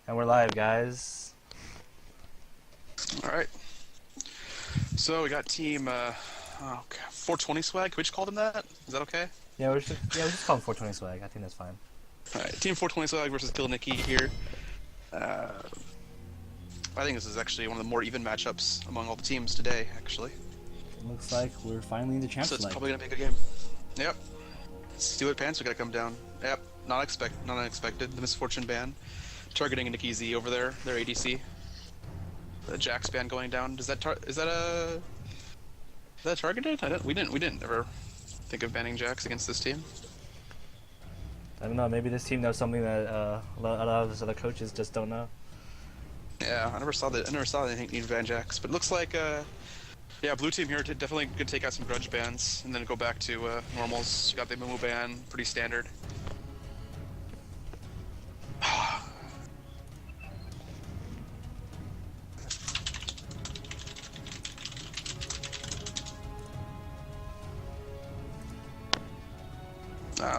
And we're live, guys. Alright. So we got team 420 Swag. Can we just call them that? Is that okay? Yeah, we're just call them 420 Swag. I think that's fine. Alright, team 420 Swag versus Kill Nickie here. I think this is actually one of the more even matchups among all the teams today, actually. It looks like we're finally in the champs. So it's leg. probably gonna be a good game. Yep. Steel Pants, we gotta come down. Yep. Not unexpected. The Misfortune ban. Targeting Nickie Z over there, their ADC. The Jax ban going down. Is that targeted? We didn't ever think of banning Jax against this team. I don't know. Maybe this team knows something that a lot of those other coaches just don't know. Yeah, I never saw that. I never saw anything need to ban Jax, but it looks like yeah, blue team here definitely could take out some grudge bans and then go back to normals. You got the Mumu ban, pretty standard.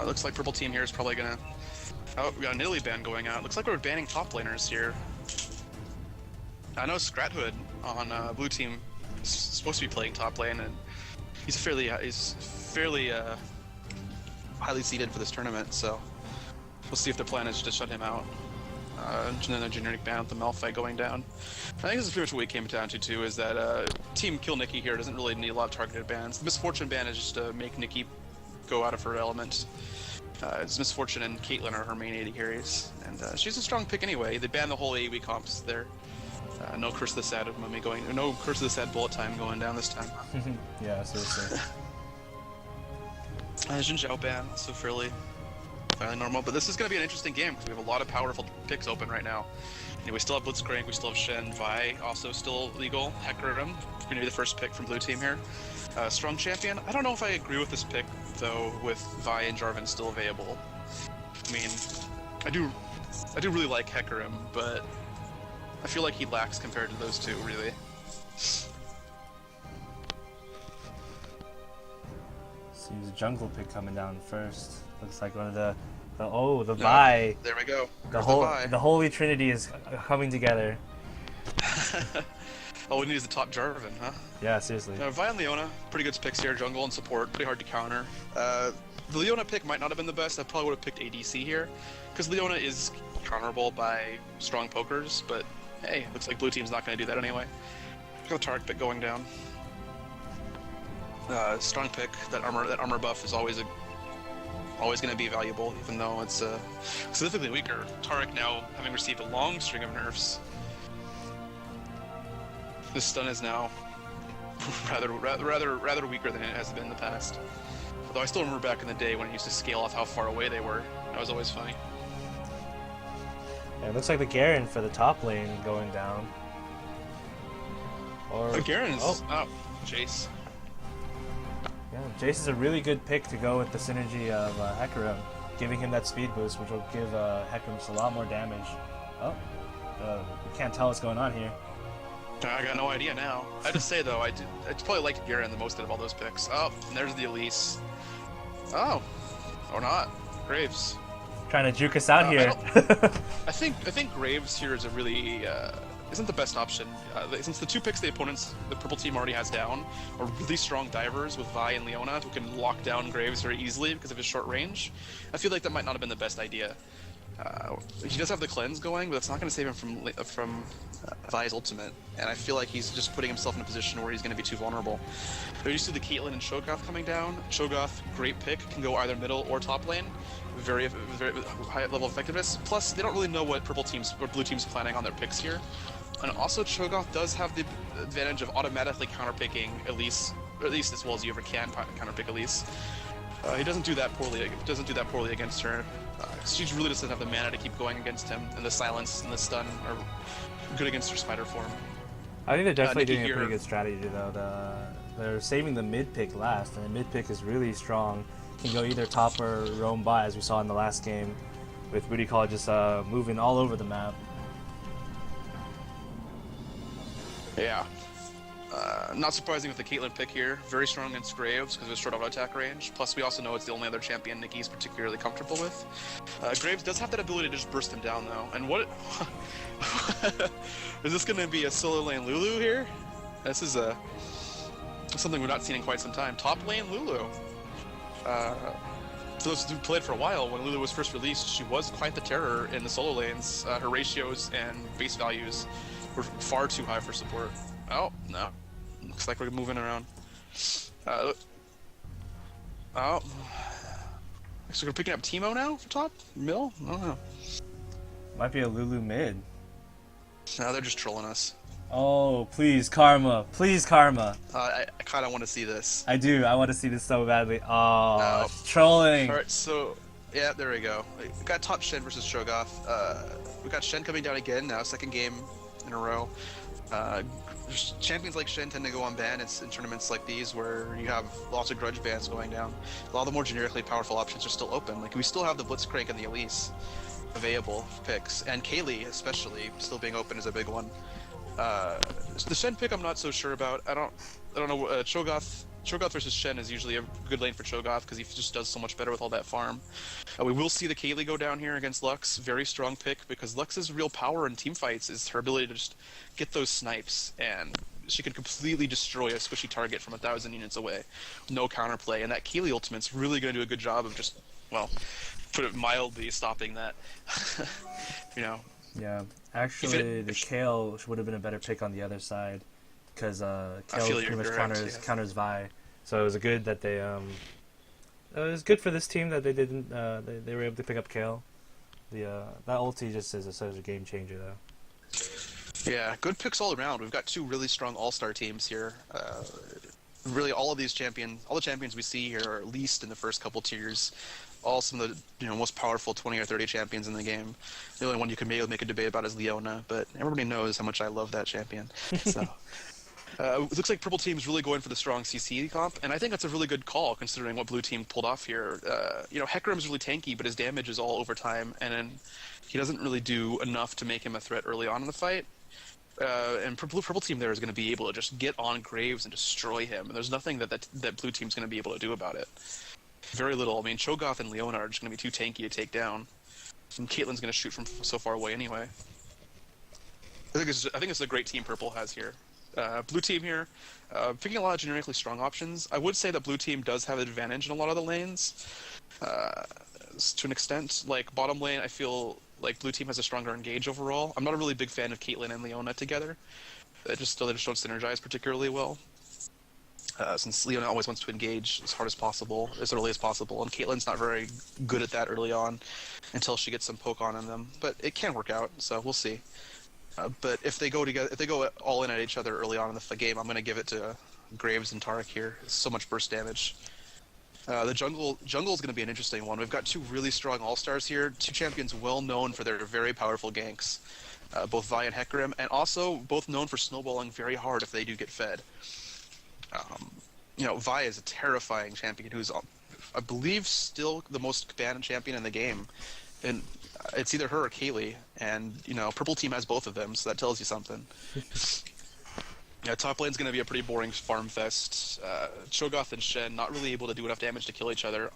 Looks like purple team here is probably gonna. Oh, we got an Italy ban going out. Looks like we're banning top laners here. I know Scrathood on blue team is supposed to be playing top lane, and he's fairly highly seeded for this tournament. So we'll see if the plan is to shut him out. And then a generic ban with the Malphite going down. I think this is pretty much what we came down to too. Is that Team Kill Nickie here doesn't really need a lot of targeted bans. The Misfortune ban is just to make Nickie go out of her element. It's Misfortune and Caitlyn are her main AD carries, and she's a strong pick anyway. They banned the whole AoE comps there. No Curse of the Sad Mummy going, no Curse of the Sad bullet time going down this time. Yeah, seriously. Jin Zhao ban, so fairly normal, but this is going to be an interesting game because we have a lot of powerful picks open right now. We still have Blitzcrank, we still have Shen, Vi, also still legal, Hecarim, going to be the first pick from blue team here. Strong champion. I don't know if I agree with this pick though, with Vi and Jarvan still available. I mean, I do really like Hecarim, but I feel like he lacks compared to those two, really. Seems a jungle pick coming down first. Looks like one of the Vi. There we go. The holy trinity is coming together. All we need is the top Jarvan, huh? Yeah, seriously. Vi and Leona, pretty good picks here, jungle and support, pretty hard to counter. The Leona pick might not have been the best. I probably would have picked ADC here, because Leona is counterable by strong pokers, but hey, looks like blue team's not going to do that anyway. Got the Tarek pick going down. Strong pick. That armor buff is always going to be valuable, even though it's significantly weaker. Tarek now having received a long string of nerfs. This stun is now rather weaker than it has been in the past. Although I still remember back in the day when it used to scale off how far away they were. That was always funny. Yeah, it looks like the Garen for the top lane going down. Or Garen's Jace. Yeah, Jace is a really good pick to go with the synergy of Hecarim, giving him that speed boost, which will give Hecarim just a lot more damage. Oh, you can't tell what's going on here. I got no idea now. I have to say though, I probably liked Garen the most out of all those picks. Oh, and there's the Elise. Oh, or not. Graves. Trying to juke us out here. I think Graves here is a really isn't the best option. Since the two picks the purple team already has down are really strong divers with Vi and Leona who can lock down Graves very easily because of his short range. I feel like that might not have been the best idea. He does have the cleanse going, but that's not going to save him from Vi's ultimate, and I feel like he's just putting himself in a position where he's going to be too vulnerable. But you see the Caitlyn and Shogoth coming down. Shogoth, great pick, can go either middle or top lane. Very high level of effectiveness. Plus, they don't really know what blue team's planning on their picks here. And also, Shogoth does have the advantage of automatically counterpicking Elise, or at least as well as you ever can counterpick Elise. He doesn't do that poorly against her. She really doesn't have the mana to keep going against him, and the silence and the stun are good against her spider form. I think they're definitely doing a pretty good strategy though. They're saving the mid pick last, and the mid pick is really strong. Can go either top or roam by, as we saw in the last game, with Booty Call just moving all over the map. Yeah. Not surprising with the Caitlyn pick here. Very strong against Graves because of his short auto attack range. Plus, we also know it's the only other champion Nickie's particularly comfortable with. Graves does have that ability to just burst him down, though. And what... Is this going to be a solo lane Lulu here? This is something we've not seen in quite some time. Top lane Lulu. For those who played for a while, when Lulu was first released, she was quite the terror in the solo lanes. Her ratios and base values were far too high for support. Oh, no. Looks like we're moving around. Oh. So we're picking up Teemo now for top? Mill? I don't know. Might be a Lulu mid. No, they're just trolling us. Oh, please, Karma. Please, Karma. I kind of want to see this. I do. I want to see this so badly. Oh, No. trolling. Alright, so... Yeah, there we go. We got top Shen versus Shogoth. We got Shen coming down again now, second game in a row. Champions like Shen tend to go on ban in tournaments like these where you have lots of grudge bans going down. A lot of the more generically powerful options are still open. Like, we still have the Blitzcrank and the Elise available picks, and Kaylee especially still being open is a big one. The Shen pick I'm not so sure about. I don't know. Cho'Gath versus Shen is usually a good lane for Cho'Gath because he just does so much better with all that farm. We will see the Kaylee go down here against Lux. Very strong pick because Lux's real power in team fights is her ability to just get those snipes, and she can completely destroy a squishy target from 1,000 units away. No counterplay, and that Kaylee ultimate's really going to do a good job of just, well, put it mildly, stopping that. You know. Yeah, actually, the Kale would have been a better pick on the other side, because Kale pretty much counters Vi. So it was good that they it was good for this team that they didn't they were able to pick up Kale. That ulti just is such a game changer though. Yeah, good picks all around. We've got two really strong all-star teams here. Really, all the champions we see here are at least in the first couple tiers. All some of the most powerful 20 or 30 champions in the game. The only one you can maybe make a debate about is Leona, but everybody knows how much I love that champion. So it looks like Purple Team's really going for the strong CC comp, and I think that's a really good call considering what Blue Team pulled off here. Hecarim's really tanky, but his damage is all over time, and then he doesn't really do enough to make him a threat early on in the fight. And Purple Team there is going to be able to just get on Graves and destroy him, and there's nothing that Blue Team's going to be able to do about it. Very little. I mean, Cho'Gath and Leona are just going to be too tanky to take down, and Caitlyn's going to shoot from so far away anyway. I think it's a great team Purple has here. Blue Team here, picking a lot of generically strong options. I would say that Blue Team does have an advantage in a lot of the lanes, to an extent. Like, bottom lane, I feel like Blue Team has a stronger engage overall. I'm not a really big fan of Caitlyn and Leona together. They just don't synergize particularly well. Since Leona always wants to engage as hard as possible, as early as possible, and Caitlyn's not very good at that early on until she gets some poke on in them. But it can work out, so we'll see. But if they go together, if they go all in at each other early on in the game, I'm going to give it to Graves and Taric here. So much burst damage. The jungle is going to be an interesting one. We've got two really strong all-stars here, two champions well known for their very powerful ganks, both Vi and Hecarim, and also both known for snowballing very hard if they do get fed. Vi is a terrifying champion who's, I believe, still the most banned champion in the game. And it's either her or Kaylee, and, Purple Team has both of them, so that tells you something. Top lane's going to be a pretty boring farm fest. Cho'Gath and Shen not really able to do enough damage to kill each other,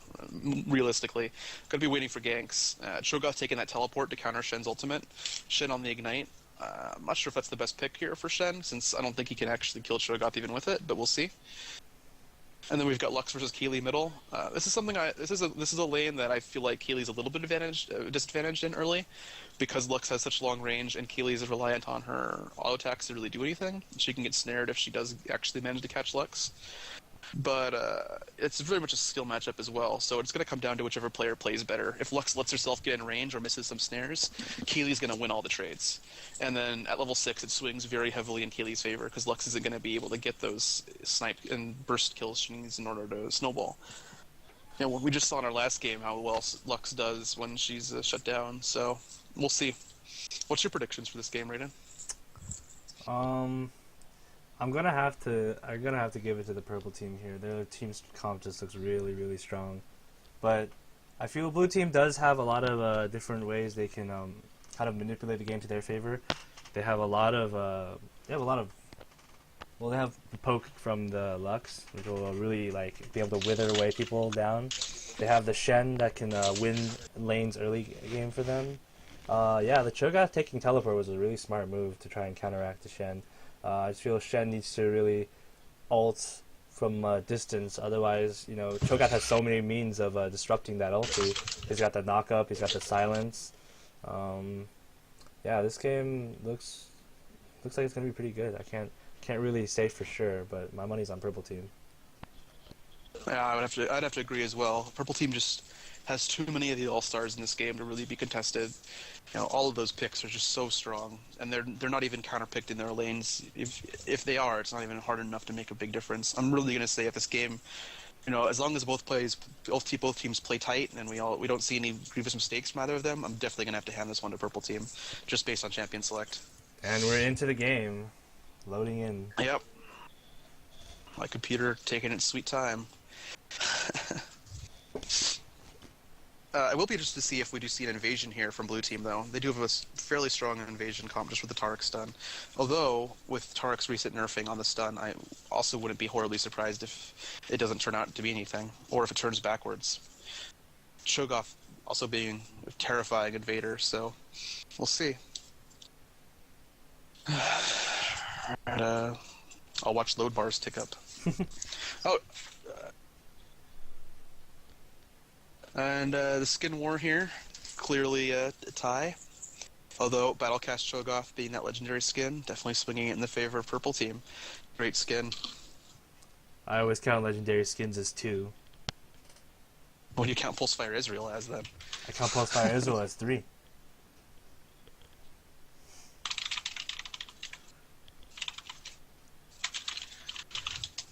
realistically. Going to be waiting for ganks. Cho'Gath taking that teleport to counter Shen's ultimate. Shen on the ignite. I'm not sure if that's the best pick here for Shen, since I don't think he can actually kill Cho'Gath even with it, but we'll see. And then we've got Lux versus Kaylee middle. This is a lane that I feel like Kaylee's a little bit disadvantaged in early, because Lux has such long range and Kaylee is reliant on her auto attacks to really do anything. She can get snared if she does actually manage to catch Lux. But it's very much a skill matchup as well, so it's going to come down to whichever player plays better. If Lux lets herself get in range or misses some snares, Kaylee's going to win all the trades. And then at level 6, it swings very heavily in Kaylee's favor, because Lux isn't going to be able to get those snipe and burst kills she needs in order to snowball. We just saw in our last game how well Lux does when she's shut down, so we'll see. What's your predictions for this game, Raiden? I'm gonna have to give it to the Purple Team here. Their team's comp just looks really, really strong, but I feel Blue Team does have a lot of different ways they can kind of manipulate the game to their favor. They have a lot of Well, they have the poke from the Lux, which will really like be able to wither away people down. They have the Shen that can win lanes early game for them. Yeah, the Cho'Gath taking teleport was a really smart move to try and counteract the Shen. I just feel Shen needs to really ult from distance. Otherwise, you know, Cho'Gath has so many means of disrupting that ulti. He's got the knock up, he's got the silence. Yeah, this game looks like it's gonna be pretty good. I can't really say for sure, but my money's on purple team. Yeah, I'd have to agree as well. Purple team just has too many of the all-stars in this game to really be contested. You know, all of those picks are just so strong, and they're not even counterpicked in their lanes. If they are, it's not even hard enough to make a big difference. I'm really gonna say if this game, you know, as long as both teams play tight and we don't see any grievous mistakes from either of them, I'm definitely gonna have to hand this one to purple team, just based on champion select. And we're into the game, loading in. Yep. My computer taking its sweet time. I will be interested to see if we do see an invasion here from blue team, though. They do have a fairly strong invasion comp just with the Taric stun. Although, with Taric's recent nerfing on the stun, I also wouldn't be horribly surprised if it doesn't turn out to be anything, or if it turns backwards. Cho'Gath also being a terrifying invader, so we'll see. I'll watch load bars tick up. Oh, and the skin war here, clearly a tie. Although Battlecast Cho'Gath being that legendary skin, definitely swinging it in the favor of purple team. Great skin. I always count legendary skins as 2. What do you count Pulsefire Israel as then? I count Pulsefire Israel as 3.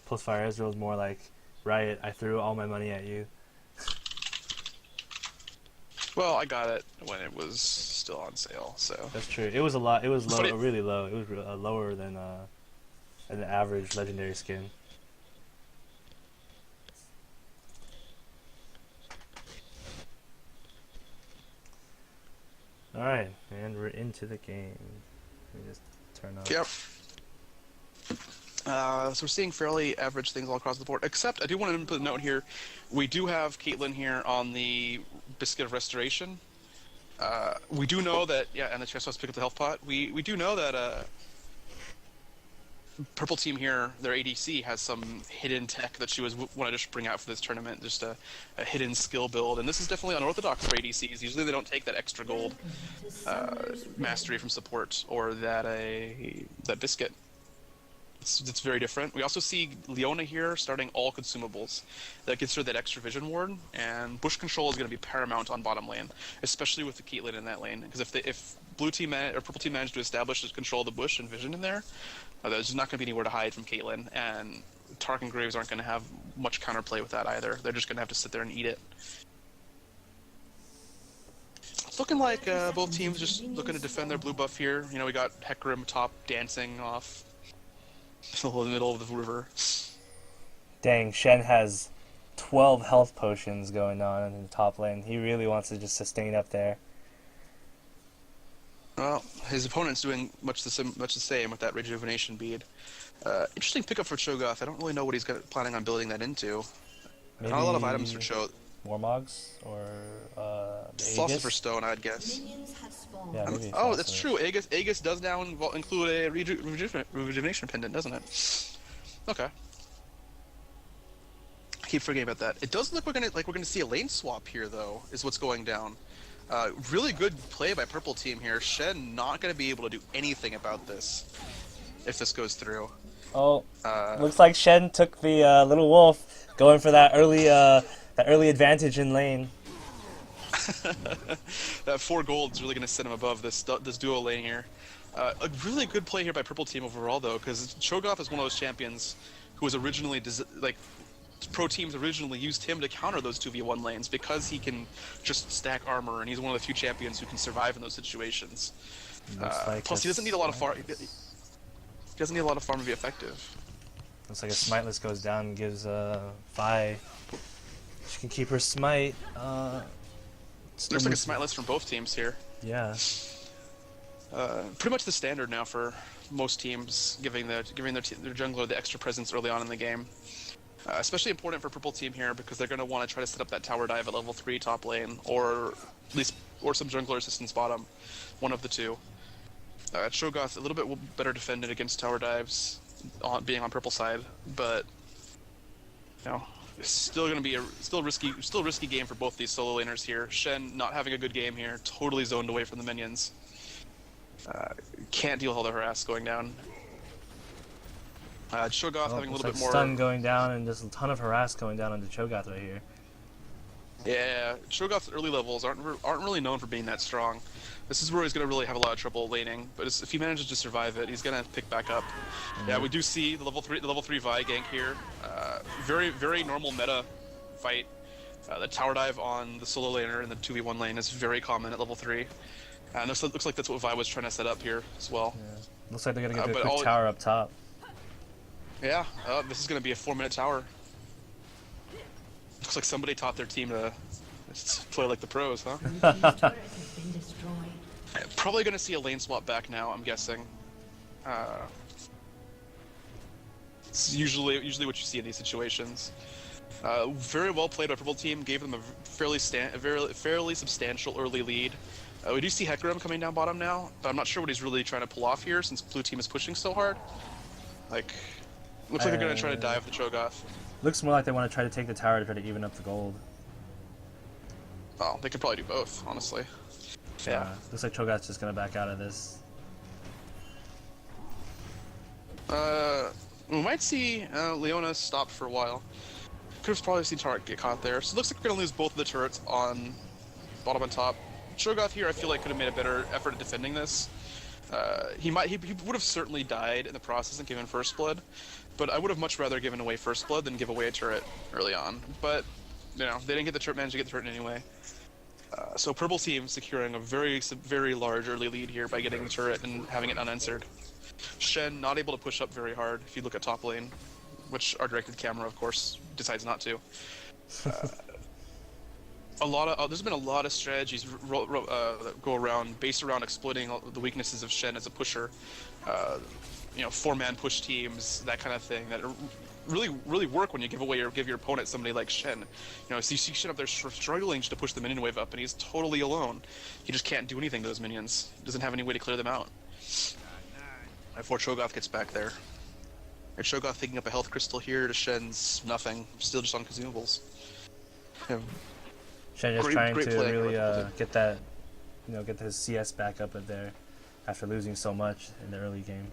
Pulsefire Israel is more like, Riot, I threw all my money at you. Well, I got it when it was still on sale, so... That's true. It was a lot. It was low, really low. It was lower than an average legendary skin. Alright, and we're into the game. Let me just turn off. Yep. So we're seeing fairly average things all across the board, except I do want to put a note here. We do have Caitlyn here on the Biscuit of Restoration. We do know that, yeah, and the chest was pick up the health pot. We do know that purple team here, their ADC has some hidden tech that she wanted to bring out for this tournament, just a hidden skill build, and this is definitely unorthodox for ADCs. Usually they don't take that extra gold mastery from support or that Biscuit. It's very different. We also see Leona here starting all consumables. That gives her that extra vision ward, and bush control is going to be paramount on bottom lane, especially with the Caitlyn in that lane. Because if blue team or purple team manage to establish control of the bush and vision in there, there's not going to be anywhere to hide from Caitlyn, and Tark and Graves aren't going to have much counterplay with that either. They're just going to have to sit there and eat it. It's looking like both teams just looking to defend their blue buff here. You know, we got Hecarim top dancing off in the middle of the river. Dang, Shen has 12 health potions going on in the top lane. He really wants to just sustain up there. Well, his opponent's doing much the same with that rejuvenation bead. Interesting pickup for Cho'Gath. I don't really know what he's planning on building that into. Maybe not a lot of items for Cho. Warmogs or the Philosopher's Stone, I'd guess. Yeah, maybe that's true. Aegis does now include a rejuvenation pendant, doesn't it? Okay. I keep forgetting about that. It does look we're gonna see a lane swap here, though. Is what's going down. Really good play by purple team here. Shen not gonna be able to do anything about this if this goes through. Oh, looks like Shen took the little wolf, going for that early advantage in lane. That 4 gold is really going to set him above this duo lane here. A really good play here by purple team overall, though, because Cho'Gath is one of those champions who was originally pro teams originally used him to counter those 2v1 lanes because he can just stack armor, and he's one of the few champions who can survive in those situations. Plus, he doesn't need a lot of farm. He doesn't need a lot of farm to be effective. Looks like a Smiteless goes down and gives Vi. She can keep her smite. There's like a Smiteless from both teams here. Yeah. Pretty much the standard now for most teams, giving their jungler the extra presence early on in the game. Especially important for purple team here because they're going to want to try to set up that tower dive at level 3 top lane, or at least some jungler assistance bottom, one of the two. Cho'Gath a little bit better defended against tower dives, being on purple side, but you know, it's still going to be a risky game for both these solo laners here. Shen not having a good game here, totally zoned away from the minions. Can't deal with all the harass going down. Cho'Gath having a little bit more stun going down and just a ton of harass going down onto Cho'Gath right here. Yeah, Cho'Gath's early levels aren't really known for being that strong. This is where he's going to really have a lot of trouble laning, but if he manages to survive it, he's going to pick back up. Yeah, we do see the level 3 Vi gank here. Very normal meta fight. The tower dive on the solo laner in the 2v1 lane is very common at level 3. And it looks like that's what Vi was trying to set up here as well. Yeah. Looks like they're going to get a quick tower up top. Yeah, this is going to be a 4-minute tower. Looks like somebody taught their team to play like the pros, huh? Probably going to see a lane swap back now, I'm guessing. It's usually what you see in these situations. Very well played by purple team, gave them a fairly substantial early lead. We do see Hecarim coming down bottom now, but I'm not sure what he's really trying to pull off here since blue team is pushing so hard. Like, looks like they're going to try to dive the Cho'Gath. Looks more like they want to try to take the tower to try to even up the gold. Oh, they could probably do both, honestly. Yeah. Looks like Cho'Gath's just going to back out of this. We might see Leona stop for a while. Could have probably seen Tarek get caught there. So it looks like we're going to lose both of the turrets on bottom and top. Cho'Gath here, I feel like, could have made a better effort at defending this. He would have certainly died in the process and given first blood, but I would have much rather given away first blood than give away a turret early on. But you know, they didn't get the turret, managed to get the turret anyway. So purple team securing a very large early lead here by getting the turret and having it unanswered. Shen not able to push up very hard if you look at top lane, which our directed camera, of course, decides not to. There's been a lot of strategies that go around based around exploiting the weaknesses of Shen as a pusher. You know, 4-man push teams, that kind of thing, that really work when you give your opponent somebody like Shen. You know, so you see Shen up there struggling just to push the minion wave up, and he's totally alone. He just can't do anything to those minions. He doesn't have any way to clear them out. Before Cho'Gath gets back there. And Cho'Gath picking up a health crystal here to Shen's nothing, still just on consumables. Yeah. Shen just trying to really get that, you know, get his CS back up there after losing so much in the early game.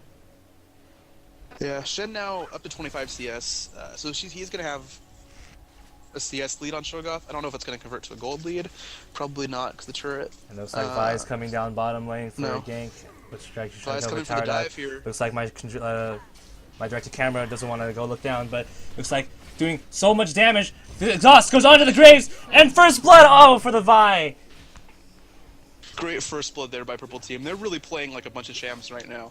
Yeah, Shen now up to 25 CS, so he's going to have a CS lead on Cho'Gath. I don't know if it's going to convert to a gold lead. Probably not, because the turret. And looks like Vi's coming down bottom lane for a gank. Vi's coming for the dive here. Looks like my directed camera doesn't want to go look down, but looks like doing so much damage. The exhaust goes onto the Graves, and first blood! Oh, for the Vi! Great first blood there by purple team. They're really playing like a bunch of champs right now.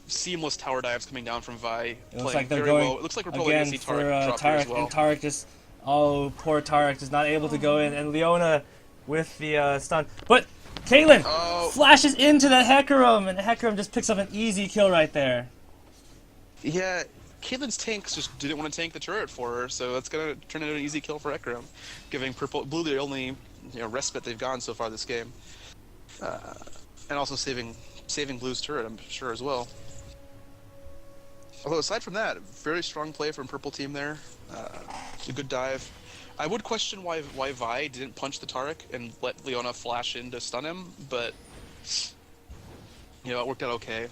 Seamless tower dives coming down from Vi. It looks like they're going well. It looks like we're probably going to see Tarek drop here as well. And Tarek just... Oh, poor Tarek is not able to go in, and Leona with the stun. But Caitlyn flashes into the Hecarim, and Hecarim just picks up an easy kill right there. Yeah, Caitlyn's tanks just didn't want to tank the turret for her, so that's going to turn into an easy kill for Hecarim, giving blue the only respite they've gotten so far this game, and also saving blue's turret, I'm sure, as well. Although aside from that, very strong play from purple team there. A good dive. I would question why Vi didn't punch the Tarek and let Leona flash in to stun him, but you know, it worked out okay.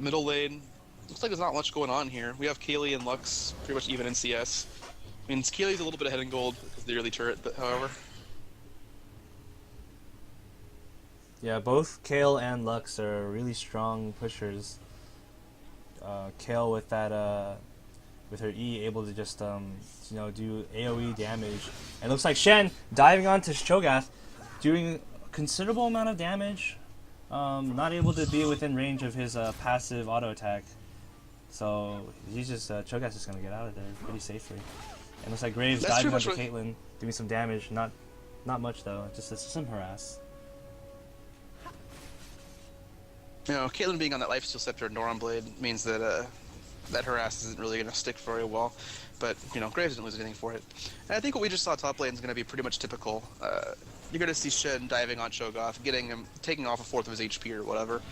Middle lane. Looks like there's not much going on here. We have Kaylee and Lux pretty much even in CS. I mean, Kaylee's a little bit ahead in gold because of the early turret, however. Yeah, both Kayle and Lux are really strong pushers. Kayle with that, with her E, able to just you know, do AOE damage. And it looks like Shen diving onto Cho'Gath, doing a considerable amount of damage. Not able to be within range of his passive auto attack. So he's just Cho'Gath's just gonna get out of there pretty safely. And looks like Graves diving onto Caitlyn, doing some damage. Not much though. Just some harass. You know, Caitlyn being on that lifesteal scepter and Noron Blade means that that harass isn't really going to stick very well. But, you know, Graves didn't lose anything for it. And I think what we just saw top lane is going to be pretty much typical. You're going to see Shen diving on Cho'Gath, getting him, taking off a fourth of his HP or whatever.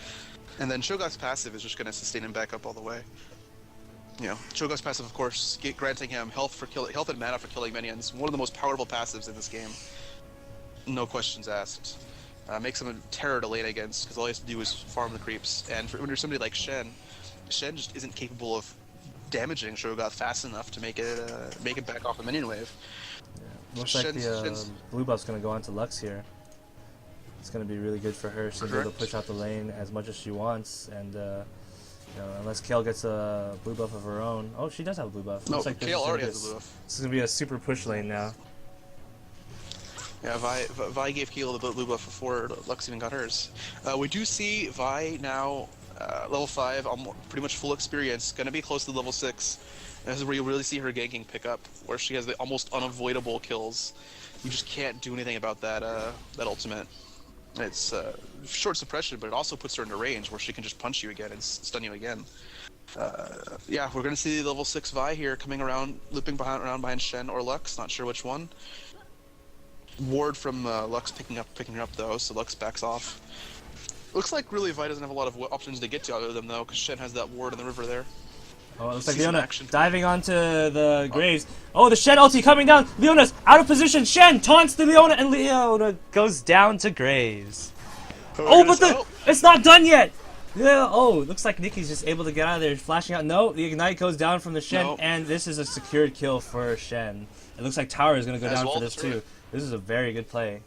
And then Cho'Gath's passive is just going to sustain him back up all the way. You know, Cho'Gath's passive, of course, granting him health and mana for killing minions. One of the most powerful passives in this game. No questions asked. Makes him a terror to lane against, because all he has to do is farm the creeps. And when you're somebody like Shen just isn't capable of damaging Cho'Gath fast enough to make it back off a minion wave. Yeah. Looks like the blue buff's going to go on to Lux here. It's going to be really good for her. She's able to push out the lane as much as she wants, and you know, unless Kale gets a blue buff of her own. Oh, she does have a blue buff. No, looks like Kale already has a blue buff. This is going to be a super push lane now. Yeah, Vi gave Kale the blue buff before Lux even got hers. We do see Vi now, level 5, pretty much full experience, gonna be close to level 6. This is where you really see her ganking pick up, where she has the almost unavoidable kills. You just can't do anything about that that ultimate. It's short suppression, but it also puts her into range where she can just punch you again and stun you again. Yeah, we're gonna see level 6 Vi here coming around, looping around behind Shen or Lux, not sure which one. Ward from Lux picking her up though, so Lux backs off. Looks like really Vi doesn't have a lot of options to get to other than though, because Shen has that ward in the river there. Oh, it looks like Leona diving onto the Graves. Oh, the Shen ulti coming down. Leona's out of position. Shen taunts the Leona, and Leona goes down to Graves. Oh, but it's not done yet. Yeah. Oh, looks like Nickie's just able to get out of there, flashing out. No, the ignite goes down from the Shen, and this is a secured kill for Shen. It looks like Tower is going to go down for this too. This is a very good play.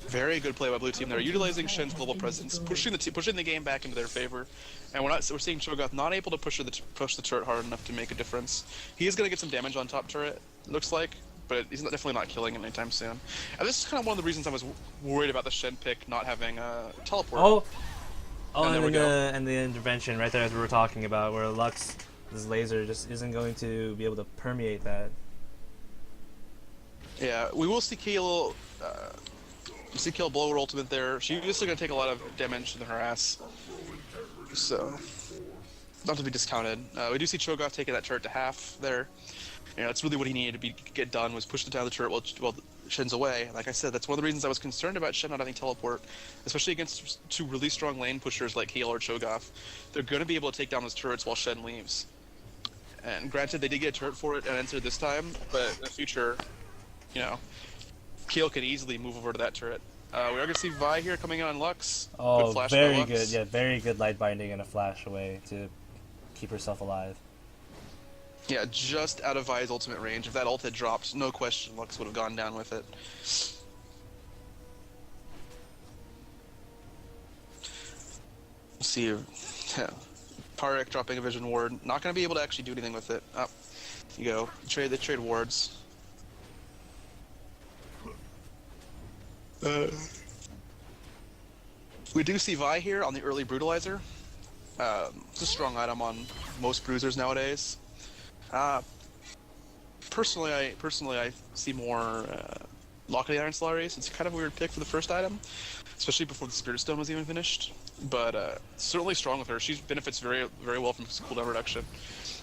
Very good play by blue team there, utilizing Shen's global presence, pushing the game back into their favor, and we're seeing Cho'Gath not able to push the turret hard enough to make a difference. He is going to get some damage on top turret, looks like, but he's definitely not killing it anytime soon. And this is kind of one of the reasons I was worried about the Shen pick not having a teleport. And the intervention right there as we were talking about, where Lux, this laser just isn't going to be able to permeate that. Yeah, we will see Kale. See Kale blow her ultimate there. She's still gonna take a lot of damage in her ass, so not to be discounted. We do see Cho'Gath taking that turret to half there. You know, that's really what he needed to get done, was push down the turret while Shen's away. Like I said, that's one of the reasons I was concerned about Shen not having teleport, especially against two really strong lane pushers like Kale or Cho'Gath. They're gonna be able to take down those turrets while Shen leaves. And granted, they did get a turret for it and entered this time, but in the future, you know, Kale could easily move over to that turret. We are going to see Vi here coming in on Lux. Oh, very good. Yeah, very good light binding and a flash away to keep herself alive. Yeah, just out of Vi's ultimate range. If that ult had dropped, no question, Lux would have gone down with it. Let's see. Yeah. Parek dropping a vision ward. Not going to be able to actually do anything with it. Oh, you go. They trade wards. We do see Vi here on the early Brutalizer. It's a strong item on most bruisers nowadays. Personally, I see more Lock of the Iron Solaris. It's kind of a weird pick for the first item, especially before the Spirit Stone was even finished. But certainly strong with her. She benefits very, very well from cooldown reduction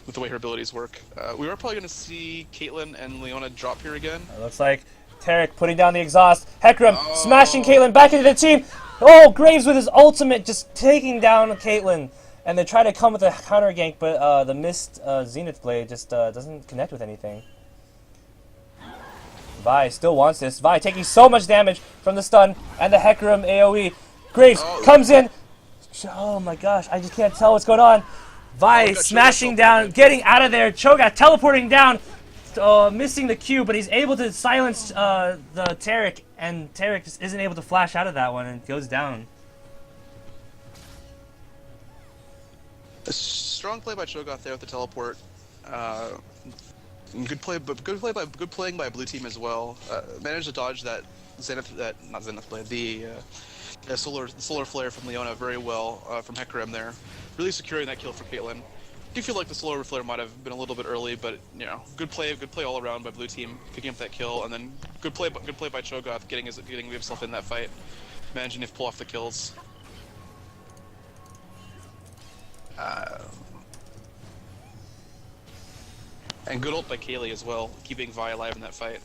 with the way her abilities work. We are probably going to see Caitlyn and Leona drop here again. It looks like Tarek putting down the exhaust. Hecarim smashing Caitlyn back into the team. Oh, Graves with his ultimate just taking down Caitlyn. And they try to come with a counter gank, but the missed Zenith Blade just doesn't connect with anything. Vi still wants this. Vi taking so much damage from the stun and the Hecarim AoE. Graves comes in. Oh my gosh, I just can't tell what's going on. Vi smashing down, getting out of there. Cho'Gath teleporting down. Missing the Q, but he's able to silence the Tarek, and Tarek just isn't able to flash out of that one and goes down. A strong play by Cho'Gath there with the teleport. Good playing by blue team as well. Managed to dodge that Zenith Blade, the solar flare from Leona very well from Hecarim there, really securing that kill for Caitlyn. I do feel like the solar flare might have been a little bit early, but you know, good play all around by blue team, picking up that kill, and then good play by Cho'Gath getting himself in that fight, managing to pull off the kills. And good ult by Kaylee as well, keeping Vi alive in that fight.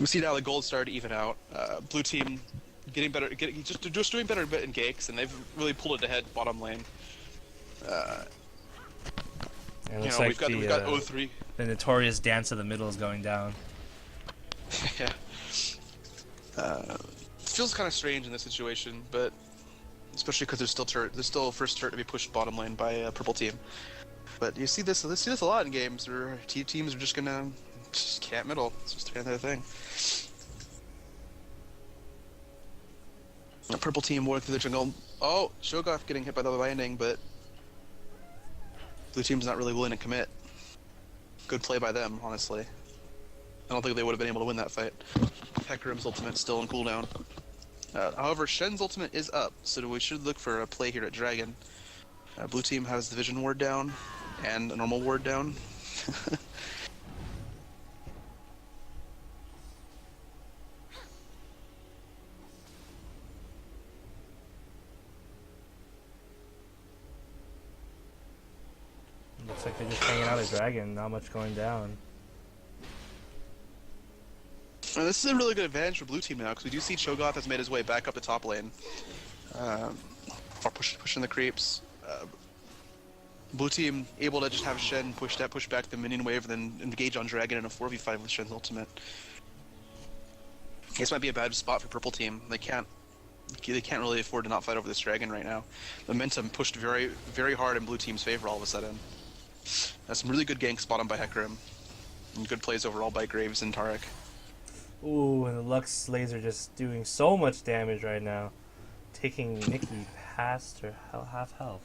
We see now the gold started to even out. Blue team getting better, just doing better in Gakes, and they've really pulled it ahead bottom lane. It looks like we've got 0-3. The notorious dance of the middle is going down. Yeah. Feels kind of strange in this situation, but especially because there's still a first turret to be pushed bottom lane by purple team. But you see this a lot in games where teams are just gonna camp middle. It's just kind of their thing. The purple team working through the jungle. Oh, Shogoth getting hit by the binding, but blue team's not really willing to commit. Good play by them, honestly. I don't think they would have been able to win that fight. Hecarim's ultimate still in cooldown. However, Shen's ultimate is up, so we should look for a play here at Dragon. Blue team has the vision ward down, and a normal ward down. Looks like they're just hanging out at Dragon, not much going down. This is a really good advantage for blue team now, because we do see Cho'Gath has made his way back up the top lane. Pushing the creeps. Blue team able to just have Shen push back the minion wave, and then engage on Dragon in a 4v5 with Shen's ultimate. This might be a bad spot for purple team. They can't really afford to not fight over this Dragon right now. Momentum pushed very, very hard in blue team's favor all of a sudden. That's some really good ganks bottom by Hecarim. And good plays overall by Graves and Taric. Ooh, and the Lux laser just doing so much damage right now. Taking Nickie past her half health.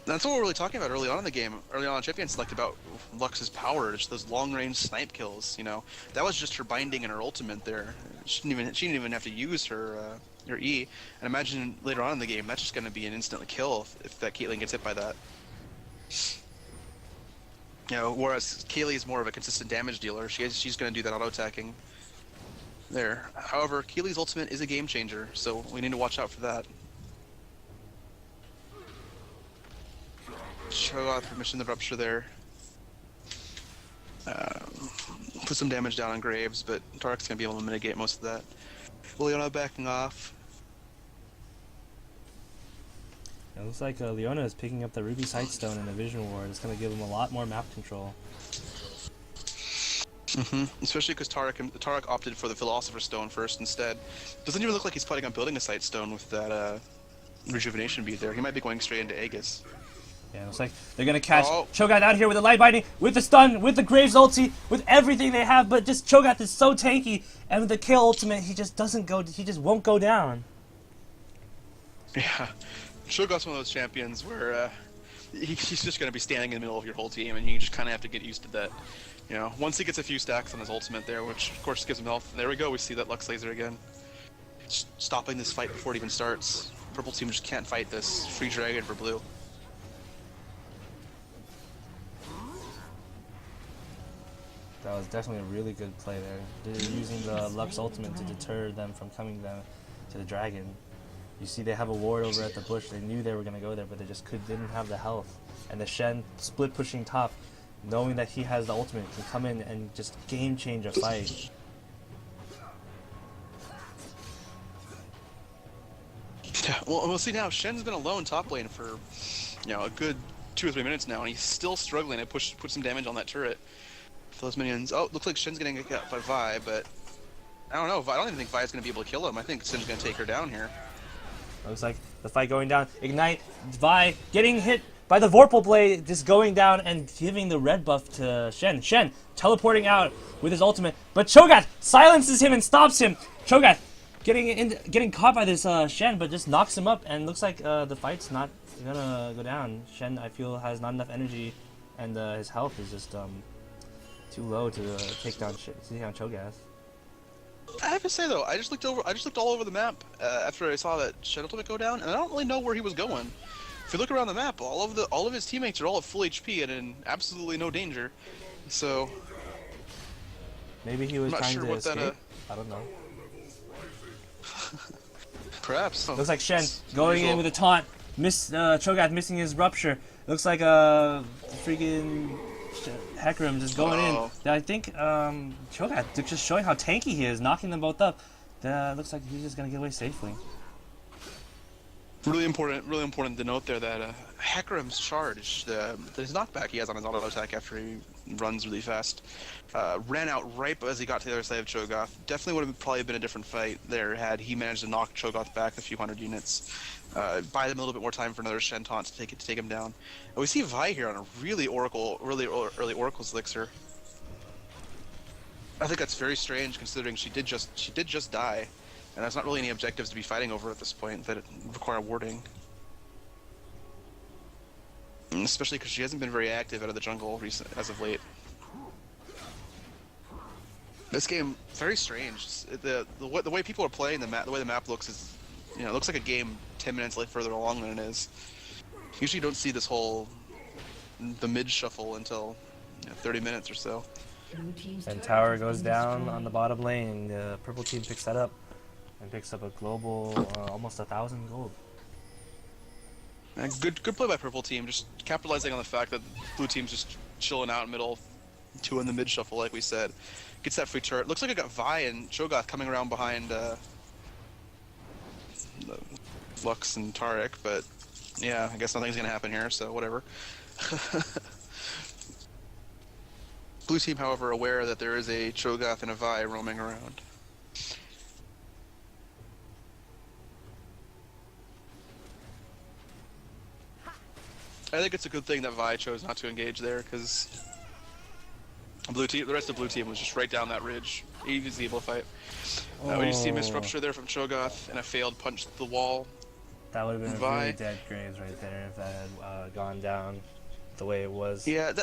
That's what we're really talking about early on in the game. Early on in Champion Select about Lux's power, just those long-range snipe kills, you know. That was just her binding and her ultimate there. She didn't even have to use her E. And imagine later on in the game, that's just going to be an instant kill if that Caitlyn gets hit by that. You know, whereas Kaylee is more of a consistent damage dealer. She's going to do that auto-attacking there. However, Kaylee's ultimate is a game changer, so we need to watch out for that. Shogoth permission the rupture there. Put some damage down on Graves, but Tark's going to be able to mitigate most of that. Leona backing off. It looks like Leona is picking up the Ruby Sightstone and the Vision Ward. It's going to give him a lot more map control. Especially because Taric opted for the Philosopher's Stone first instead. Doesn't even look like he's planning on building a Sightstone with that rejuvenation bead there. He might be going straight into Aegis. Yeah, it looks like they're going to catch Cho'Gath out here with the light binding, with the stun, with the Graves ulti, with everything they have, but just Cho'Gath is so tanky, and with the kill ultimate, he just won't go down. Yeah. Shogoth's one of those champions where he's just going to be standing in the middle of your whole team, and you just kind of have to get used to that. You know, once he gets a few stacks on his ultimate there, which of course gives him health. There we go, we see that Lux laser again. Stopping this fight before it even starts. Purple team just can't fight this. Free Dragon for blue. That was definitely a really good play there. They're using the Lux ultimate to deter them from coming down to the Dragon. You see they have a ward over at the bush. They knew they were going to go there, but they just didn't have the health. And the Shen split pushing top, knowing that he has the ultimate, can come in and just game change a fight. Yeah, well, we'll see now. Shen's been alone top lane for, you know, a good 2 or 3 minutes now, and he's still struggling to put some damage on that turret for those minions. Oh, looks like Shen's getting hit by Vi, but I don't know. I don't even think Vi's going to be able to kill him. I think Shen's going to take her down here. Looks like the fight going down. Ignite, Vi getting hit by the Vorpal Blade, just going down and giving the red buff to Shen. Shen teleporting out with his ultimate, but Cho'Gath silences him and stops him. Cho'Gath getting caught by this Shen, but just knocks him up, and looks like the fight's not gonna go down. Shen, I feel, has not enough energy, and his health is just too low to take down Cho'Gath. I have to say though, I just looked all over the map after I saw that Shen ultimate go down, and I don't really know where he was going. If you look around the map, all of his teammates are all at full HP and in absolutely no danger. So Maybe he was I'm not trying sure to what escape. that. I don't know. Perhaps. Looks like Shen going in with a taunt. Cho'Gath missing his rupture. Looks like freaking Hecarim just going in. I think Cho'Gath just showing how tanky he is, knocking them both up. Looks like he's just gonna get away safely. Really important to note there that Hecarim's charge, his knockback he has on his auto attack after he runs really fast, ran out right as he got to the other side of Cho'Gath. Definitely would have probably been a different fight there had he managed to knock Cho'Gath back a few hundred units. Buy them a little bit more time for another Shen taunt to take him down. And we see Vi here on a really early Oracle's elixir. I think that's very strange considering she did just die. And there's not really any objectives to be fighting over at this point that require warding. And especially because she hasn't been very active out of the jungle as of late. This game, very strange. The way people are playing the map, the way the map looks is, it looks like a game 10 minutes further along than it is. Usually you don't see the mid shuffle until 30 minutes or so. And tower goes down on the bottom lane. The purple team picks that up. And picks up a global, almost 1,000 gold. And good play by purple team, just capitalizing on the fact that blue team's just chilling out in middle, 2 in the mid shuffle, like we said. Gets that free turret. Looks like I got Vi and Cho'Gath coming around behind Lux and Taric, but yeah, I guess nothing's gonna happen here, so whatever. Blue team, however, aware that there is a Cho'Gath and a Vi roaming around. I think it's a good thing that Vi chose not to engage there, because the rest of blue team was just right down that ridge. Easy able to fight. When you see a missed rupture there from Cho'Gath and a failed punch to the wall. That would have been a really dead Graves right there if that had gone down the way it was. Yeah,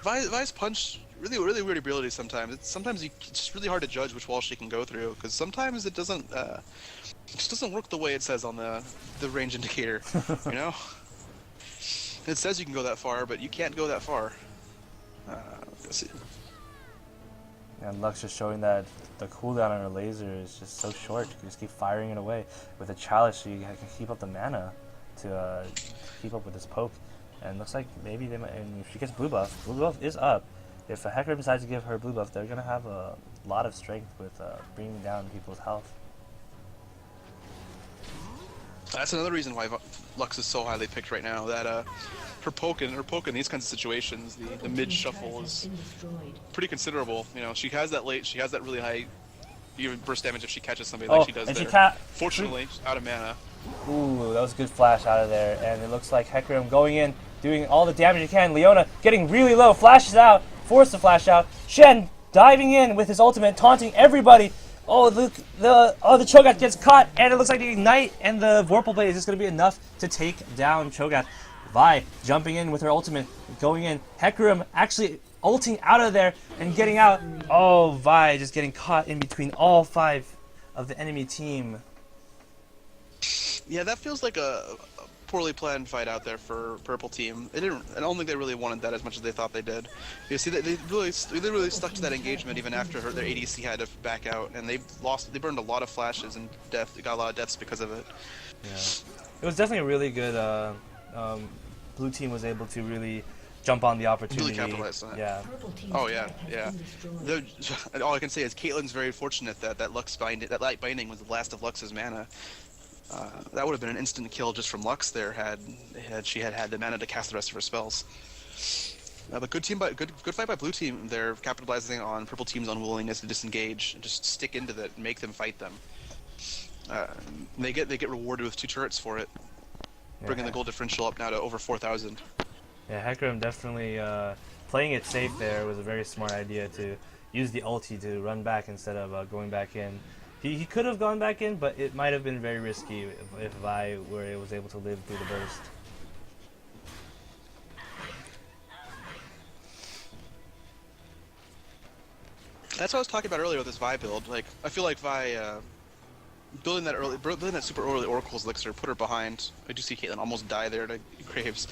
Vi's punch really weird ability sometimes. Sometimes it's really hard to judge which wall she can go through, because sometimes it just doesn't work the way it says on the range indicator. You know. It says you can go that far, but you can't go that far. Let's see. And Lux just showing that the cooldown on her laser is just so short. You can just keep firing it away. With a chalice, you can keep up the mana to keep up with this poke. And looks like maybe they might. And if she gets blue buff is up. If a Hecarim decides to give her blue buff, they're gonna have a lot of strength with bringing down people's health. That's another reason why Lux is so highly picked right now. That her poke in these kinds of situations, the mid shuffle is pretty considerable. She has that really high even burst damage if she catches somebody like she does there. Fortunately, she's out of mana. Ooh, that was a good flash out of there, and it looks like Hecarim going in, doing all the damage he can. Leona getting really low, flashes out, forced to flash out. Shen diving in with his ultimate, taunting everybody. Oh, the Cho'Gath gets caught, and it looks like the Ignite and the Vorpal Blade is just going to be enough to take down Cho'Gath. Vi jumping in with her ultimate, going in. Hecarim actually ulting out of there and getting out. Oh, Vi just getting caught in between all 5 of the enemy team. Yeah, that feels like a poorly planned fight out there for purple team. I don't think they really wanted that as much as they thought they did. You see, they really stuck to that engagement even after their ADC had to back out, and they burned a lot of flashes and got a lot of deaths because of it. Yeah, it was definitely a really good. Blue team was able to really jump on the opportunity. Really capitalize on it. Yeah. Oh yeah. All I can say is Caitlyn's very fortunate that that light binding was the last of Lux's mana. That would have been an instant kill just from Lux there had she had the mana to cast the rest of her spells. But good fight by blue team. They're capitalizing on purple team's unwillingness to disengage and just stick into that and make them fight them. They get rewarded with 2 turrets for it, bringing the gold differential up now to over 4,000. Yeah, Hecarim definitely playing it safe there was a very smart idea to use the ulti to run back instead of going back in. He could have gone back in, but it might have been very risky if Vi was able to live through the burst. That's what I was talking about earlier with this Vi build. Like, I feel like Vi building that super early Oracle's elixir put her behind. I do see Caitlyn almost die there to Graves.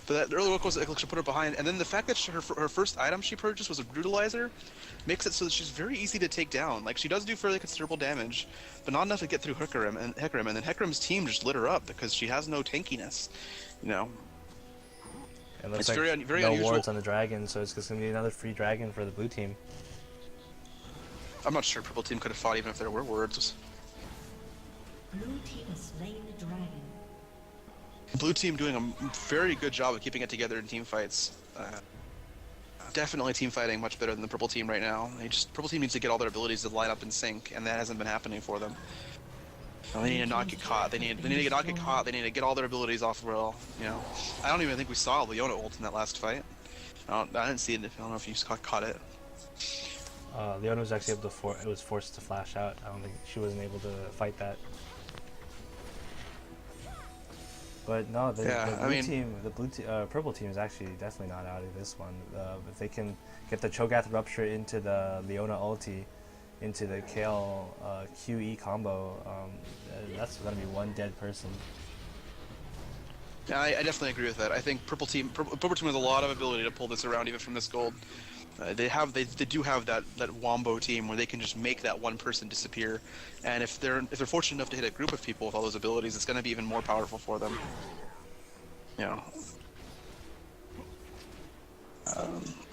But that early look was like she put her behind, and then the fact that her first item she purchased was a brutalizer makes it so that she's very easy to take down. Like, she does do fairly considerable damage, but not enough to get through Hecarim, and then Hecarim's team just lit her up because she has no tankiness, you know. It looks It's like very no unusual. wards on the dragon, so it's just gonna be another free dragon for the blue team. I'm not sure purple team could have fought even if there were words. Blue team has slain the dragon. Blue team doing a very good job of keeping it together in team fights. Definitely team fighting much better than the purple team right now. Purple team needs to get all their abilities to line up in sync, and that hasn't been happening for them. They need to not get caught. They need to not get caught. They need to get all their abilities off well. You know, I don't even think we saw Leona ult in that last fight. I didn't see it. I don't know if you caught it. Leona was actually able to it was forced to flash out. I don't think she wasn't able to fight that. But no, the purple team is actually definitely not out of this one. If they can get the Cho'Gath Rupture into the Leona ulti, into the Kayle QE combo, that's going to be one dead person. Yeah, I definitely agree with that. I think purple team has a lot of ability to pull this around even from this gold. They do have that wombo team where they can just make that one person disappear, and if they're fortunate enough to hit a group of people with all those abilities, it's going to be even more powerful for them. You know.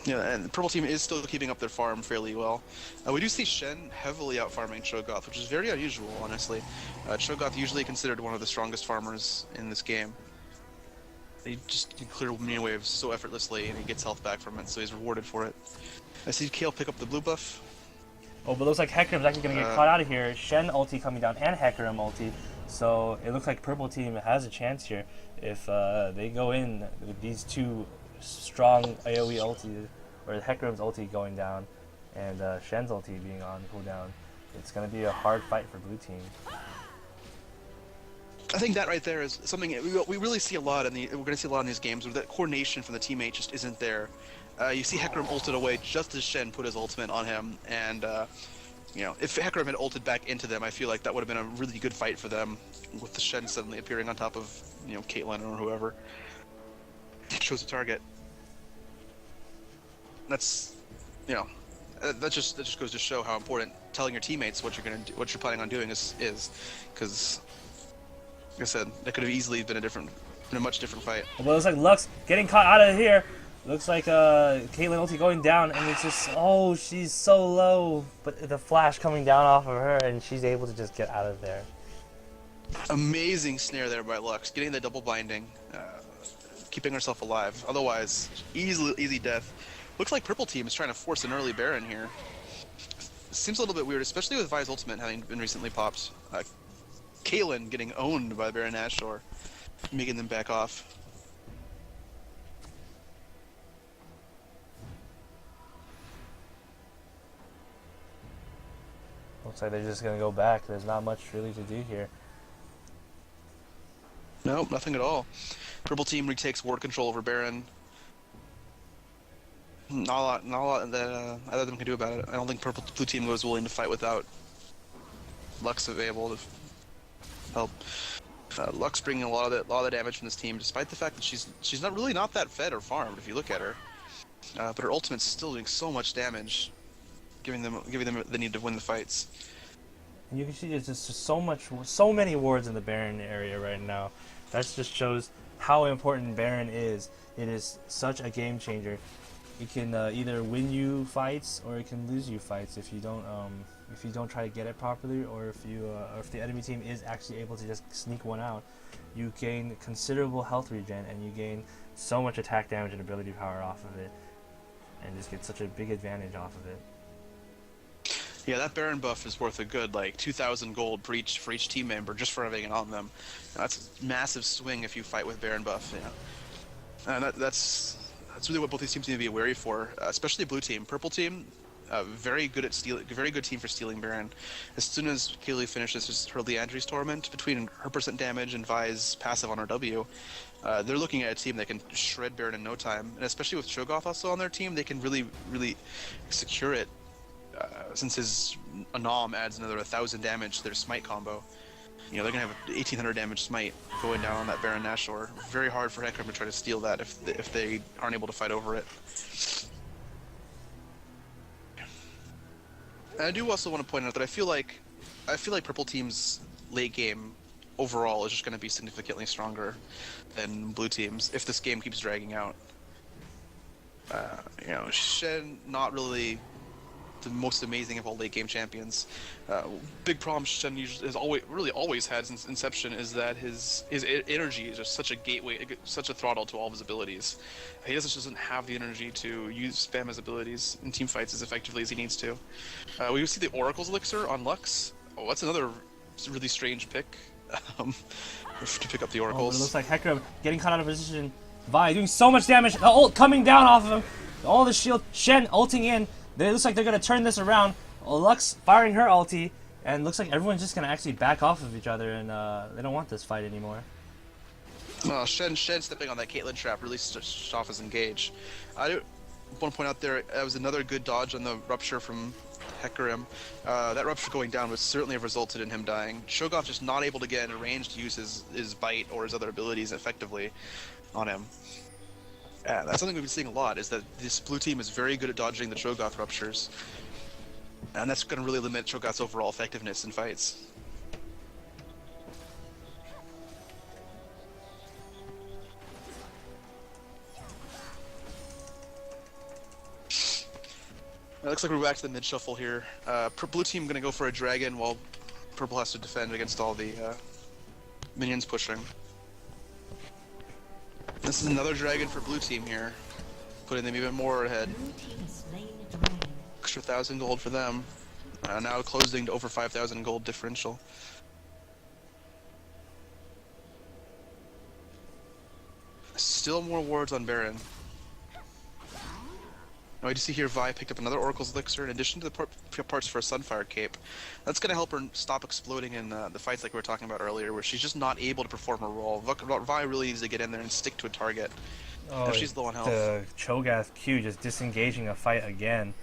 Yeah, and the purple team is still keeping up their farm fairly well. We do see Shen heavily out farming Cho'Gath, which is very unusual, honestly. Cho'Gath usually considered one of the strongest farmers in this game. He just can clear mini waves so effortlessly, and he gets health back from it, so he's rewarded for it. I see Kayle pick up the blue buff. Oh, but it looks like Hecarim's actually going to get caught out of here. Shen ulti coming down and Hecarim ulti. So it looks like purple team has a chance here. If they go in with these two strong AoE ulti, or Hecarim's ulti going down, and Shen's ulti being on cooldown, it's going to be a hard fight for blue team. I think that right there is something we really see a lot we're going to see a lot in these games where that coordination from the teammate just isn't there. You see Hecarim ulted away just as Shen put his ultimate on him, and you know, if Hecarim had ulted back into them, I feel like that would have been a really good fight for them, with the Shen suddenly appearing on top of, you know, Caitlyn or whoever. It shows a target. That's, you know, that just goes to show how important telling your teammates what you're planning on doing is, because, like I said, that could have easily been a much different fight. Well, it looks like Lux getting caught out of here. Looks like Caitlyn ulti going down, and it's just, oh, she's so low. But the flash coming down off of her, and she's able to just get out of there. Amazing snare there by Lux, getting the double binding, keeping herself alive. Otherwise, easy death. Looks like purple team is trying to force an early Baron here. Seems a little bit weird, especially with Vi's ultimate having been recently popped. Caitlyn getting owned by Baron Nashor, making them back off. Looks like they're just going to go back. There's not much really to do here. Nope, nothing at all. Purple team retakes ward control over Baron. Not a lot that either of them can do about it. I don't think blue team was willing to fight without Lux available to help. Lux bringing a lot of the damage from this team, despite the fact that she's not that fed or farmed if you look at her. But her ultimate's still doing so much damage, giving them the need to win the fights. And you can see there's just so many wards in the Baron area right now. That just shows how important Baron is. It is such a game changer. It can either win you fights or it can lose you fights if you don't try to get it properly, or if the enemy team is actually able to just sneak one out. You gain considerable health regen, and you gain so much attack damage and ability power off of it, and just get such a big advantage off of it. Yeah, that Baron buff is worth a good, like, 2,000 gold for each team member just for having it on them. That's a massive swing if you fight with Baron buff, and that's really what both these teams need to be wary for, especially blue team. Purple team, very good team for stealing Baron. As soon as Kaylee finishes her Leandri's Torment, between her % damage and Vi's passive on her W, they're looking at a team that can shred Baron in no time, and especially with Cho'Gath also on their team, they can really secure it. Since his Anom adds another 1,000 damage to their smite combo. You know, they're gonna have 1800 damage smite going down on that Baron Nashor. Very hard for Hecarim to try to steal that if they aren't able to fight over it. And I do also want to point out that I feel like purple team's late game overall is just going to be significantly stronger than blue team's if this game keeps dragging out. You know, Shen not really the most amazing of all late game champions. Big problem Shen has always had since inception is that his energy is just such a gateway, such a throttle to all of his abilities. He just doesn't have the energy to spam his abilities in team fights as effectively as he needs to. We see the Oracle's Elixir on Lux. Oh, that's another really strange pick to pick up the Oracles. It looks like Hecarim getting caught out of position. Vi doing so much damage. The ult coming down off of him. All the shield. Shen ulting in. It looks like they're going to turn this around. Lux firing her ulti. And looks like everyone's just going to actually back off of each other. And they don't want this fight anymore. Shen stepping on that Caitlyn trap really switched off his engage. I do want to point out there, that was another good dodge on the Rupture from Hecarim. That Rupture going down would certainly have resulted in him dying. Shogoff just not able to get in a range to use his bite or his other abilities effectively on him. That's something we've been seeing a lot, is that this blue team is very good at dodging the Cho'Gath Ruptures. And that's going to really limit Cho'Gath's overall effectiveness in fights. It looks like we're back to the mid shuffle here. Blue team going to go for a dragon while purple has to defend against all the minions pushing. This is another dragon for blue team here, putting them even more ahead. Extra 1,000 gold for them. Now closing to over 5,000 gold differential. Still more wards on Baron. Now I just see here Vi picked up another Oracle's Elixir in addition to the parts for a Sunfire Cape. That's going to help her stop exploding in the fights like we were talking about earlier, where she's just not able to perform her role. Vi really needs to get in there and stick to a target. If she's low on health. The Cho'Gath Q just disengaging a fight again.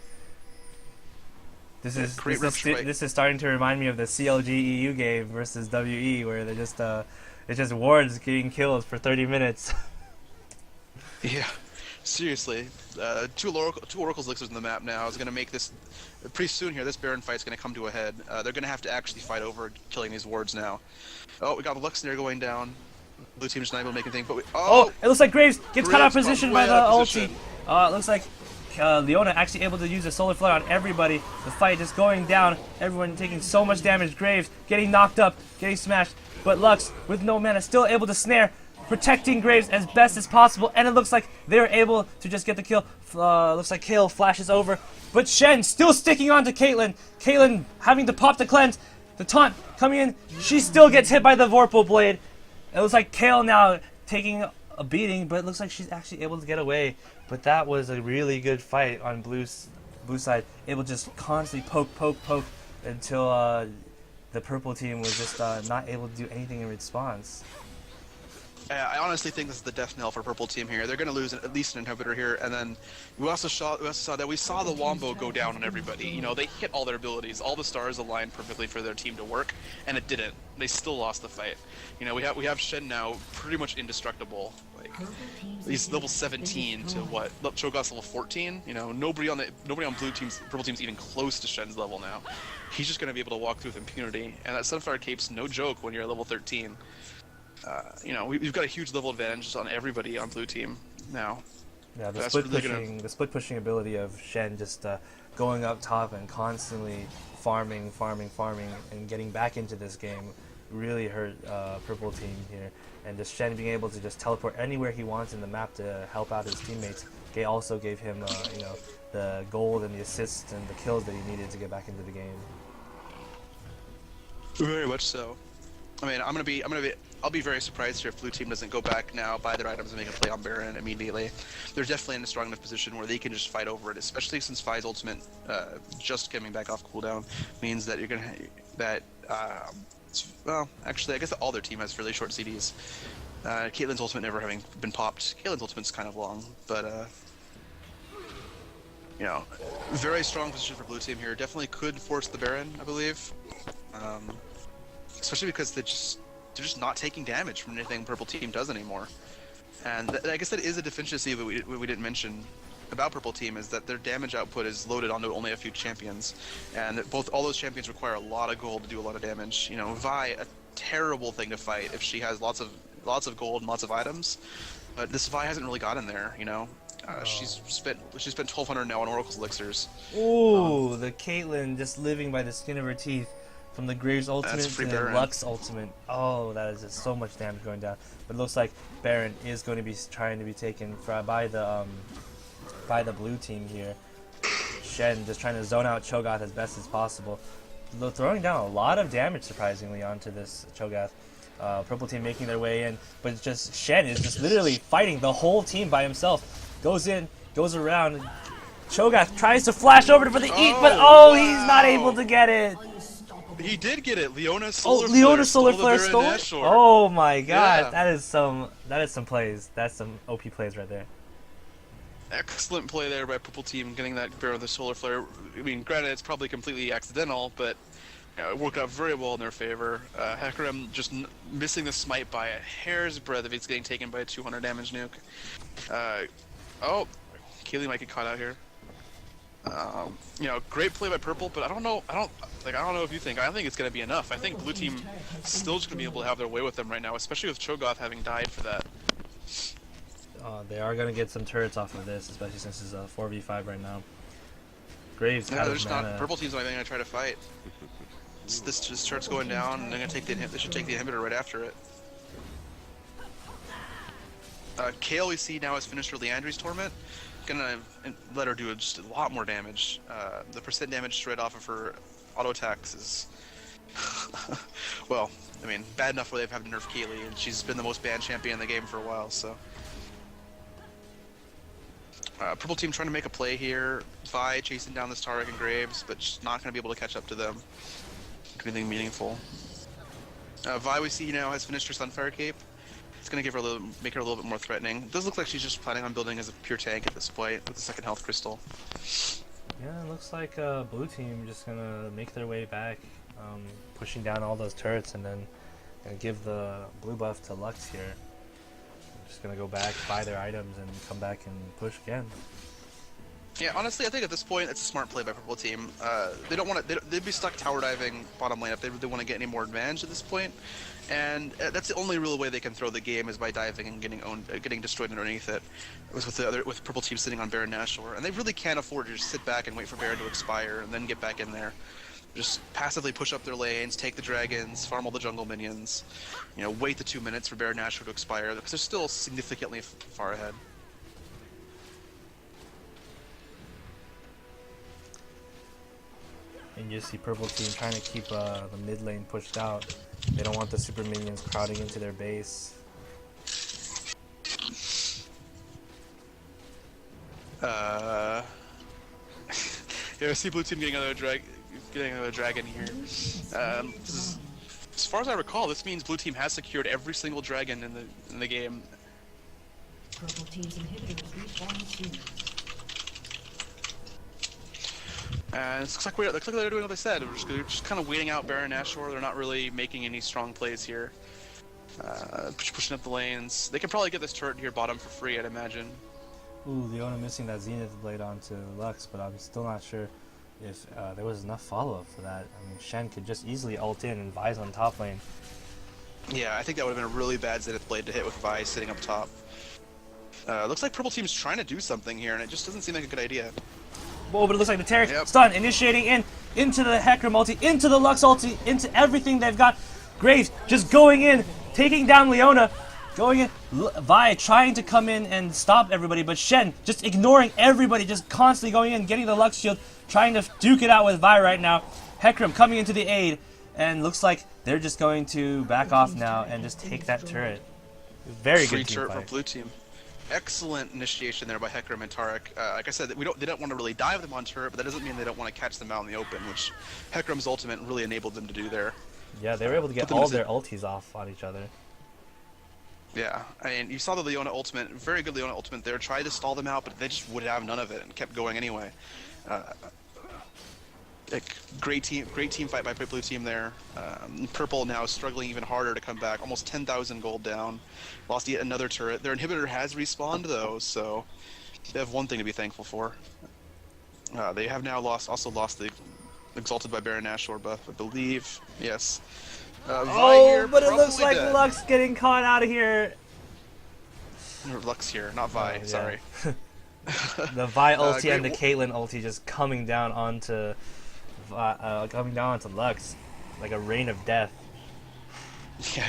This is starting to remind me of the CLG EU game versus WE, where they're just it's just wards getting killed for 30 minutes. Yeah. Seriously, two Oracle's Elixirs in the map now is going to make this pretty soon here. This Baron fight's going to come to a head. They're going to have to actually fight over killing these wards now. Oh, we got the Luxnir going down. Blue team's not able to make anything, but it looks like Graves gets cut out of position by the ulti. It looks like Leona actually able to use a solar flare on everybody. The fight is going down. Everyone taking so much damage. Graves getting knocked up, getting smashed, but Lux with no mana still able to snare, protecting Graves as best as possible, and it looks like they're able to just get the kill. Looks like Kayle flashes over, but Shen still sticking on to Caitlyn. Caitlyn having to pop the cleanse. The taunt coming in, she still gets hit by the Vorpal Blade. It looks like Kayle now taking a beating, but it looks like she's actually able to get away. But that was a really good fight on blue side. Able to just constantly poke until the purple team was just not able to do anything in response. I honestly think this is the death knell for purple team here. They're going to lose at least an inhibitor here, and then we also saw the Wombo go down on everybody. You know, they hit all their abilities, all the stars aligned perfectly for their team to work, and it didn't. They still lost the fight. You know, we have Shen now pretty much indestructible. Like, he's level 17 to what? Cho'Gath's level 14. You know, nobody on purple team's even close to Shen's level now. He's just going to be able to walk through with impunity, and that Sunfire Cape's no joke when you're at level 13. You know, we've got a huge level advantage on everybody on blue team now. Yeah, the split pushing ability of Shen just going up top and constantly farming, and getting back into this game really hurt purple team here. And just Shen being able to just teleport anywhere he wants in the map to help out his teammates. They also gave him, you know, the gold and the assists and the kills that he needed to get back into the game. Very much so. I mean, I'll be very surprised here if blue team doesn't go back now, buy their items, and make a play on Baron immediately. They're definitely in a strong enough position where they can just fight over it, especially since Fi's ultimate just coming back off cooldown means that you're gonna well, actually, I guess all their team has fairly short CDs. Caitlyn's ultimate never having been popped. Caitlyn's ultimate's kind of long, but you know, very strong position for blue team here. Definitely could force the Baron, I believe. especially because they're just not taking damage from anything Purple Team does anymore. And I guess that is a deficiency that we didn't mention about Purple Team, is that their damage output is loaded onto only a few champions, and that all those champions require a lot of gold to do a lot of damage. You know, Vi, a terrible thing to fight if she has lots of gold and lots of items, but this Vi hasn't really gotten there. You know, she's spent 1,200 now on Oracle's elixirs. Ooh, the Caitlyn just living by the skin of her teeth. From the Graves ultimate to the Baron. Lux ultimate. Oh, that is just so much damage going down. But it looks like Baron is going to be trying to be taken by the blue team here. Shen just trying to zone out Cho'Gath as best as possible. Throwing down a lot of damage, surprisingly, onto this Cho'Gath. Purple team making their way in, but it's just Shen is just literally fighting the whole team by himself. Goes in, goes around. Cho'Gath tries to flash over for the eat, but he's not able to get it. He did get it. Leona Solar Flare. Leona Solar Flare stole it? Oh my god, Yeah. that is some plays. That's some OP plays right there. Excellent play there by Purple Team, getting that Baron with the Solar Flare. I mean, granted, it's probably completely accidental, but it worked out very well in their favor. Hecarim just missing the smite by a hair's breadth if it's getting taken by a 200 damage nuke. Kaylee might get caught out here. You know, great play by Purple, but I don't know if you think. I don't think it's going to be enough. I think Blue Team still just going to be able to have their way with them right now, especially with Cho'Gath having died for that. They are going to get some turrets off of this, especially since it's a 4v5 right now. Graves Yeah, they're just not. Purple Team's not even going to try to fight. This turret's going down, and they're going to take they should take the inhibitor right after it. Kale, we see now has finished her Leandri's Torment. Gonna let her do just a lot more damage. The percent damage straight off of her auto attacks is well, I mean, bad enough where they've had to nerf Kaylee, and she's been the most banned champion in the game for a while. So, Purple Team trying to make a play here. Vi chasing down this Taric and Graves, but just not gonna be able to catch up to them. Anything meaningful. Vi, we see now has finished her Sunfire Cape. It's gonna make her a little bit more threatening. It does look like she's just planning on building as a pure tank at this point with the second health crystal. Yeah, it looks like Blue Team just gonna make their way back, pushing down all those turrets, and then gonna give the blue buff to Lux here. Just gonna go back, buy their items, and come back and push again. Yeah, honestly, I think at this point it's a smart play by Purple Team. They don't want to. They'd be stuck tower diving bottom lane if they want to get any more advantage at this point. And that's the only real way they can throw the game is by diving and getting destroyed underneath it. It was with Purple Team sitting on Baron Nashor, and they really can't afford to just sit back and wait for Baron to expire and then get back in there. Just passively push up their lanes, take the dragons, farm all the jungle minions. You know, wait the 2 minutes for Baron Nashor to expire because they're still significantly far ahead. And you see Purple Team trying to keep the mid lane pushed out. They don't want the super minions crowding into their base. Yeah, I see Blue Team getting another dragon here. As far as I recall, this means Blue Team has secured every single dragon in the game. Purple team's inhibitor is respawning soon. It looks like they're doing what they said. They're just kind of waiting out Baron Nashor. They're not really making any strong plays here. Pushing up the lanes. They can probably get this turret here bottom for free, I'd imagine. Ooh, Leona missing that Zenith blade onto Lux, but I'm still not sure if there was enough follow-up for that. I mean, Shen could just easily ult in and Vi's on top lane. Yeah, I think that would have been a really bad Zenith blade to hit with Vi sitting up top. Looks like Purple Team's trying to do something here, and it just doesn't seem like a good idea. Whoa, but it looks like the Taric Yep. stun, initiating into the Hecarim ulti, into the Lux ulti, into everything they've got. Graves just going in, taking down Leona, going in. Vi trying to come in and stop everybody, but Shen just ignoring everybody, just constantly going in, getting the Lux shield, trying to duke it out with Vi right now. Hecarim coming into the aid, and looks like they're just going to back off now and just take that turret. Very Free good team turret fight. for Blue Team. Excellent initiation there by Hecarim and Taric. Like I said, they don't want to really dive them on turret, but that doesn't mean they don't want to catch them out in the open, which Hecarim's ultimate really enabled them to do there. Yeah, they were able to get all their ultis off on each other. Yeah, I mean, you saw the Leona ultimate, very good Leona ultimate there, tried to stall them out, but they just would have none of it and kept going anyway. Like, great team fight by blue team there. Purple now struggling even harder to come back, almost 10,000 gold down. Lost yet another turret. Their inhibitor has respawned though, so they have one thing to be thankful for. They have now also lost the Exalted by Baron Nashor buff, I believe. Yes. Oh, but it looks like dead. Lux getting caught out of here. Lux here, not Vi. Yeah. Sorry. The Vi ulti and the Caitlyn ulti just coming down onto Lux like a rain of death. Yeah,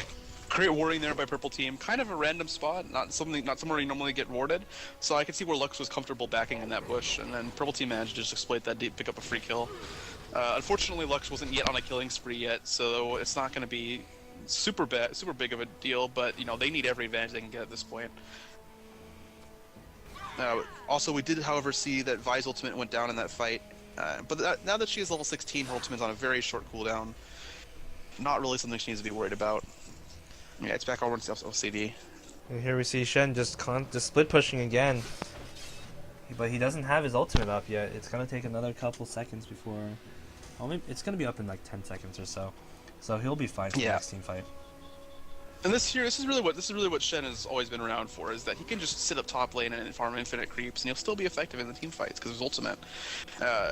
great warding there by purple team. Kind of a random spot, not somewhere you normally get warded. So I could see where Lux was comfortable backing in that bush, and then purple team managed to just exploit that deep, pick up a free kill. Unfortunately, Lux wasn't yet on a killing spree yet, so it's not going to be super big of a deal. But you know, they need every advantage they can get at this point. Also, we did, however, see that Vi's ultimate went down in that fight. But now that she is level 16, her ultimate's on a very short cooldown. Not really something she needs to be worried about. Yeah, it's back over to LCD. And here we see Shen just split pushing again. But he doesn't have his ultimate up yet. It's going to take another couple seconds before... Well, it's going to be up in like 10 seconds or so. So he'll be fine for the next team fight. And this is really what Shen has always been renowned for, is that he can just sit up top lane and farm infinite creeps, and he'll still be effective in the team fights because of his ultimate.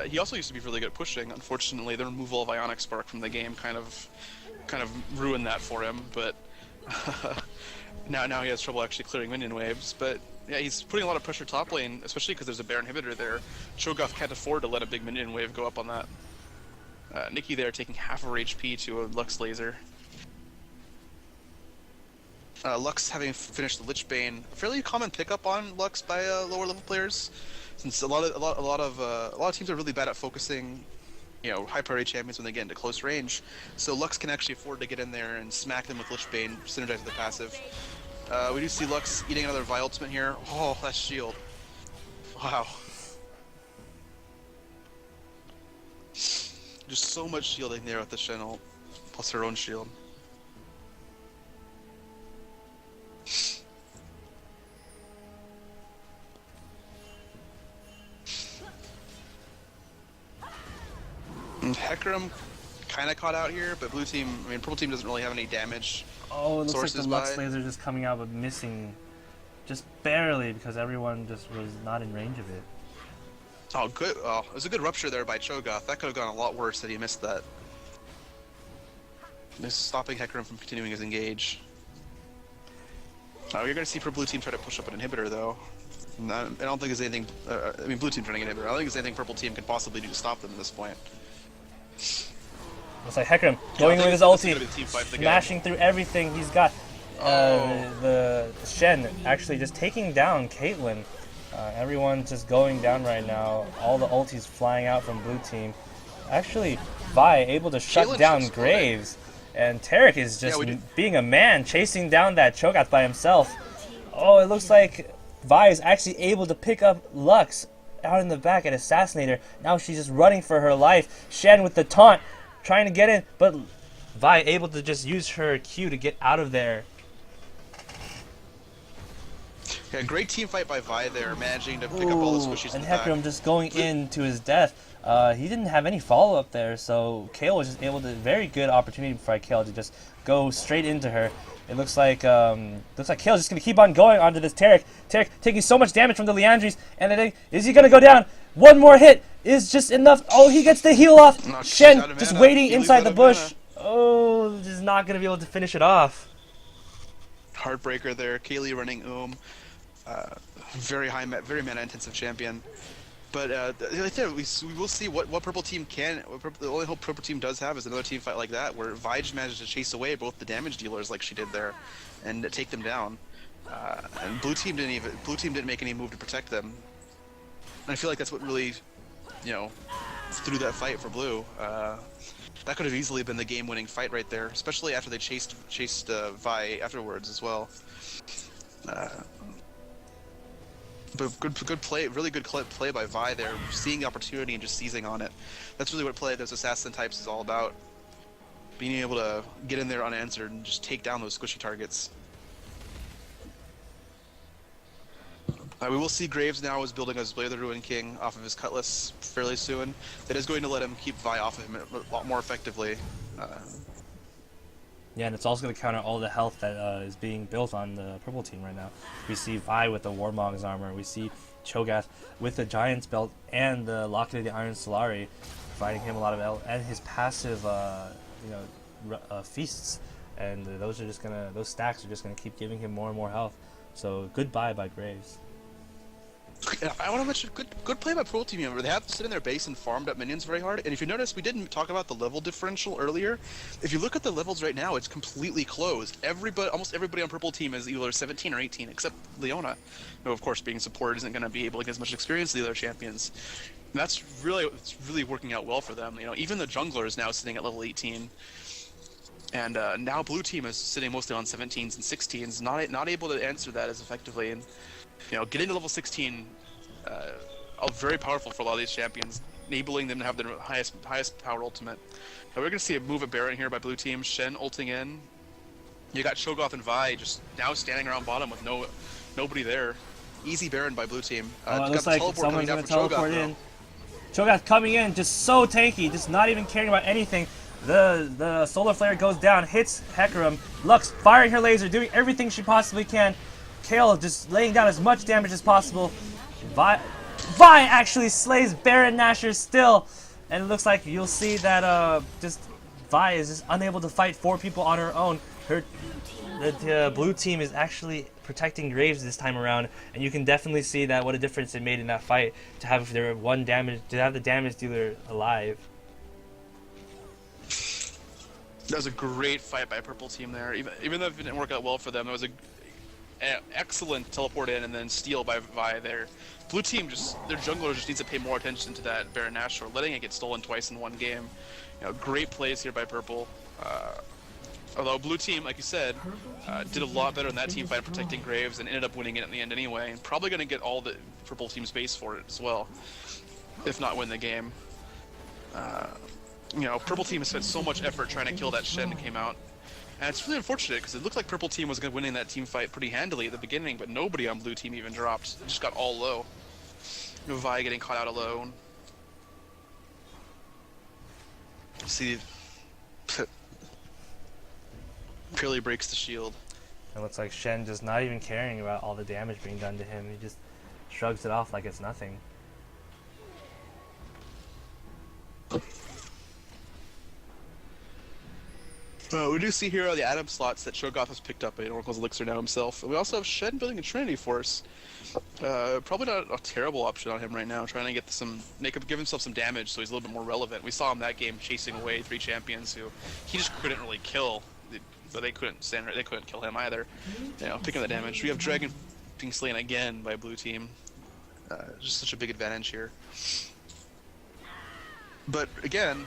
He also used to be really good at pushing. Unfortunately, the removal of Ionic Spark from the game kind of ruined that for him. But now he has trouble actually clearing minion waves. But yeah, he's putting a lot of pressure top lane, especially because there's a Baron inhibitor there. Cho'Gath can't afford to let a big minion wave go up on that. Nickie there taking half of her HP to a Lux laser. Lux having finished the Lich Bane, a fairly common pickup on Lux by lower level players, since a lot of teams are really bad at focusing, you know, high priority champions when they get into close range. So Lux can actually afford to get in there and smack them with Lich Bane, synergize with the passive. We do see Lux eating another Vi ultimate here. Oh, that shield! Wow. Just so much shielding there with the Shen ult, plus her own shield. And Hecarim kind of caught out here, but blue team, I mean, purple team doesn't really have any damage. Oh, it looks like the Lux laser just coming out but missing just barely because everyone just was not in range of it. Oh, good. Oh, it was a good rupture there by Cho'Gath. That could have gone a lot worse had he missed that. Just stopping Hecarim from continuing his engage. You're going to see for blue team try to push up an inhibitor, though. I don't think there's anything... I mean, blue team's running an inhibitor. I don't think there's anything purple team can possibly do to stop them at this point. Looks like Hecarim going with his ulti, smashing through everything he's got. The Shen actually just taking down Caitlyn. Everyone's just going down right now. All the ultis flying out from blue team. Actually, Vi able to shut down Graves. And Tarek is just being a man, chasing down that Cho'Gath by himself. Oh, it looks like Vi is actually able to pick up Lux out in the back and assassinate her. Now she's just running for her life. Shen with the taunt, trying to get in, but Vi able to just use her Q to get out of there. Yeah, great team fight by Vi there, managing to pick up all the squishies in the back. And Hecarim just going into his death. He didn't have any follow-up there, so Kayle was just able to, very good opportunity for Kayle to just go straight into her. It looks like Kayle's just going to keep on going onto this Tarek. Tarek taking so much damage from the Liandry's, and then is he going to go down? One more hit is just enough. Oh, he gets the heal off. No, Shen just waiting inside the bush. Oh, just not going to be able to finish it off. Heartbreaker there. Kayle running very very mana-intensive champion. But like there, we will see what purple team can. The only hope purple team does have is another team fight like that, where Vi just managed to chase away both the damage dealers like she did there, and take them down. And blue team didn't make any move to protect them. And I feel like that's what really, you know, threw that fight for blue. That could have easily been the game-winning fight right there, especially after they chased Vi afterwards as well. But good play, really good play by Vi there, seeing the opportunity and just seizing on it. That's really what play those assassin types is all about. Being able to get in there unanswered and just take down those squishy targets. We will see Graves now is building his Blade of the Ruined King off of his Cutlass fairly soon. That is going to let him keep Vi off of him a lot more effectively. Yeah, and it's also going to counter all the health that is being built on the purple team right now. We see Vi with the Warmog's armor. We see Cho'Gath with the Giant's belt and the Locket of the Iron Solari, providing him a lot of health, and his passive, feasts. And those stacks are just gonna keep giving him more and more health. So goodbye by Graves. I want to mention good play by Pro Team. Remember, they have to sit in their base and farmed up minions very hard. And if you notice, we didn't talk about the level differential earlier. If you look at the levels right now, it's completely closed. Almost everybody on Purple Team is either 17 or 18, except Leona, who of course being support isn't going to be able to get as much experience as the other champions. And it's really working out well for them. You know, even the jungler is now sitting at level 18. And now Blue Team is sitting mostly on 17s and 16s, not able to answer that as effectively. And you know, getting to level 16, very powerful for a lot of these champions, enabling them to have their highest power ultimate. Now we're going to see a move at Baron here by Blue Team. Shen ulting in. You got Cho'Gath and Vi just now standing around bottom with nobody there. Easy Baron by Blue Team. It looks like someone's going to teleport in. Cho'Gath coming in, just so tanky, just not even caring about anything. The Solar Flare goes down, hits Hecarim. Lux firing her laser, doing everything she possibly can. Kale just laying down as much damage as possible. Vi actually slays Baron Nashor still. And it looks like you'll see that Vi is just unable to fight 4 people on her own. The Blue Team is actually protecting Graves this time around, and you can definitely see that what a difference it made in that fight to have the damage dealer alive. That was a great fight by Purple Team there. Even though it didn't work out well for them, it was an excellent teleport in and then steal by Vi there. Blue Team their jungler just needs to pay more attention to that Baron Nashor, letting it get stolen twice in one game. You know, great plays here by Purple. Although Blue Team, like you said, did a lot better in that team fight protecting Graves and ended up winning it in the end anyway. And probably going to get all the Purple Team's base for it as well, if not win the game. You know, Purple Team has spent so much effort trying to kill that Shen that came out. And it's really unfortunate because it looked like Purple Team was winning that team fight pretty handily at the beginning, but nobody on Blue Team even dropped. It just got all low. Vi getting caught out alone. See, purely breaks the shield. It looks like Shen just not even caring about all the damage being done to him. He just shrugs it off like it's nothing. We do see here the Atom slots that Cho'Gath has picked up in Oracle's Elixir now himself. And we also have Shen building a Trinity Force. Probably not a terrible option on him right now, trying to get give himself some damage so he's a little bit more relevant. We saw him that game chasing away 3 champions who he just couldn't really kill, but they couldn't kill him either. You know, picking the damage. We have Dragon being slain again by Blue Team. Just such a big advantage here. But again,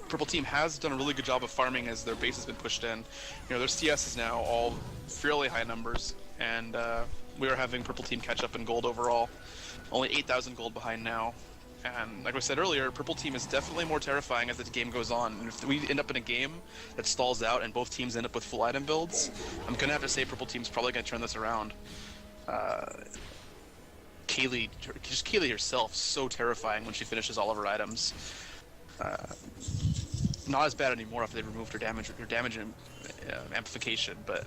Purple Team has done a really good job of farming as their base has been pushed in. You know, their CS is now all fairly high numbers, and we are having Purple Team catch up in gold overall. Only 8,000 gold behind now. And like I said earlier, Purple Team is definitely more terrifying as the game goes on. And if we end up in a game that stalls out and both teams end up with full item builds, I'm going to have to say Purple Team's probably going to turn this around. Kaylee herself, so terrifying when she finishes all of her items. Not as bad anymore after they removed her damage amplification, but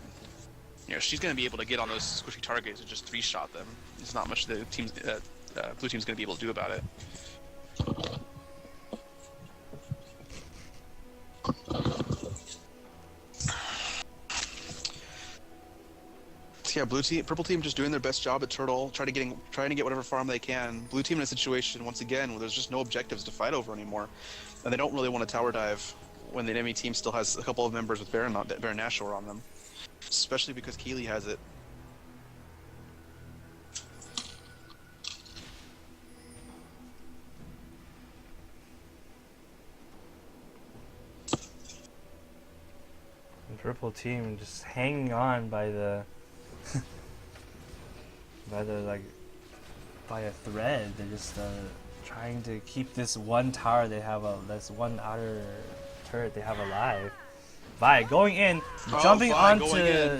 you know, she's going to be able to get on those squishy targets and just 3-shot them. There's not much the Blue Team's going to be able to do about it. So yeah, Purple Team just doing their best job at Turtle, trying to get whatever farm they can. Blue Team in a situation once again where there's just no objectives to fight over anymore, and they don't really want to tower dive when the enemy team still has a couple of members with Baron Nashor on them, especially because Keeley has it. And Purple Team just hanging on by the by a thread. They're just trying to keep this one tower they have, this one outer turret they have alive. Vi going in, jumping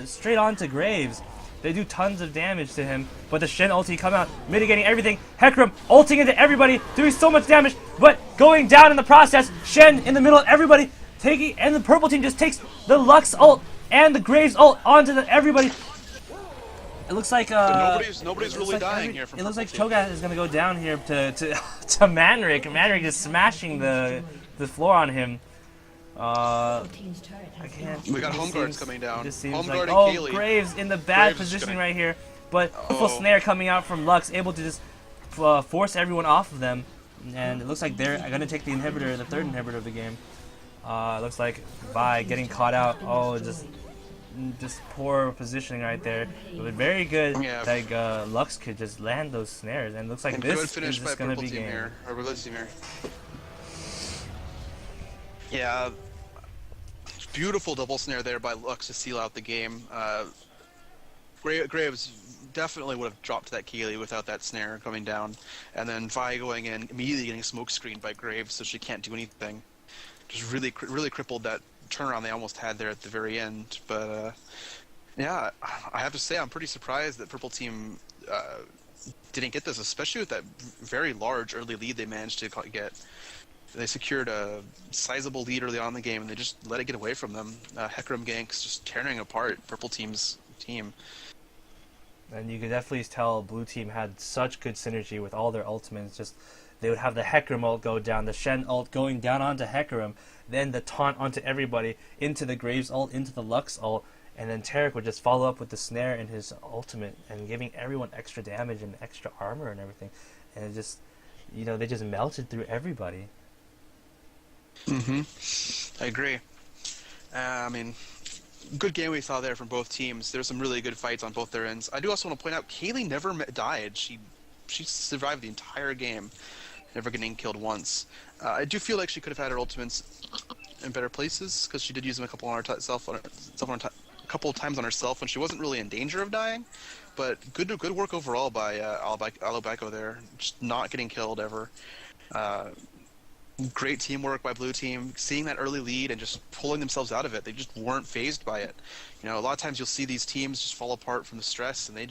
straight onto Graves. They do tons of damage to him, but the Shen ulti come out, mitigating everything. Hecarim ulting into everybody, doing so much damage, but going down in the process. Shen in the middle of everybody, taking, and the purple team just takes the Lux ult and the Graves ult onto everybody. It looks like nobody's really dying here. From it looks like Cho'Gath is gonna go down here to Manrik. Manrik is smashing the floor on him. I can't. We got home guards coming down. Home guard and Kaylee. Graves in the bad position right here, but full snare coming out from Lux, able to just force everyone off of them, and it looks like they're gonna take the inhibitor, the third inhibitor of the game. Looks like Vi getting caught out. Oh, just poor positioning right there. But very good that Lux could just land those snares, and looks like this is just gonna be game. Here, or blue team here. Yeah, beautiful double snare there by Lux to seal out the game. Graves definitely would have dropped that Keeley without that snare coming down, and then Vi going in, immediately getting smoke screened by Graves, so she can't do anything. Just really crippled that turnaround they almost had there at the very end. But yeah, I have to say I'm pretty surprised that Purple Team didn't get this, especially with that very large early lead they managed to get. They secured a sizable lead early on in the game, and they just let it get away from them. Hecarim ganks just tearing apart Purple Team's team. And you could definitely tell Blue Team had such good synergy with all their ultimates. Just they would have the Hecarim ult go down, the Shen ult going down onto Hecarim, then the taunt onto everybody, into the Graves ult, into the Lux ult, and then Taric would just follow up with the snare and his ultimate, and giving everyone extra damage and extra armor and everything. And it just, they just melted through everybody. I agree. I mean, good game we saw there from both teams. There's some really good fights on both their ends. I do also want to point out, Kaylee never died. She survived the entire game, never getting killed once. I do feel like she could have had her ultimates in better places, because she did use them a couple of times on herself when she wasn't really in danger of dying. But good work overall by Alobeko there, just not getting killed ever. Great teamwork by Blue Team, seeing that early lead and just pulling themselves out of it. They just weren't phased by it. A lot of times you'll see these teams just fall apart from the stress, and they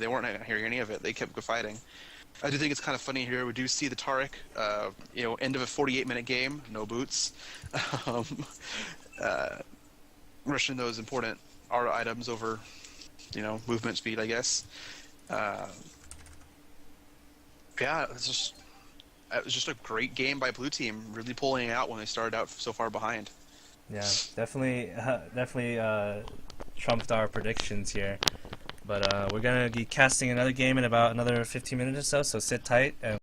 weren't hearing any of it. They kept fighting. I do think it's kind of funny here. We do see the Taric, end of a 48-minute game, no boots, rushing those important aura items over, movement speed, I guess. Yeah, it was just a great game by Blue Team, really pulling it out when they started out so far behind. Yeah, definitely trumped our predictions here. But we're going to be casting another game in about another 15 minutes or so sit tight. And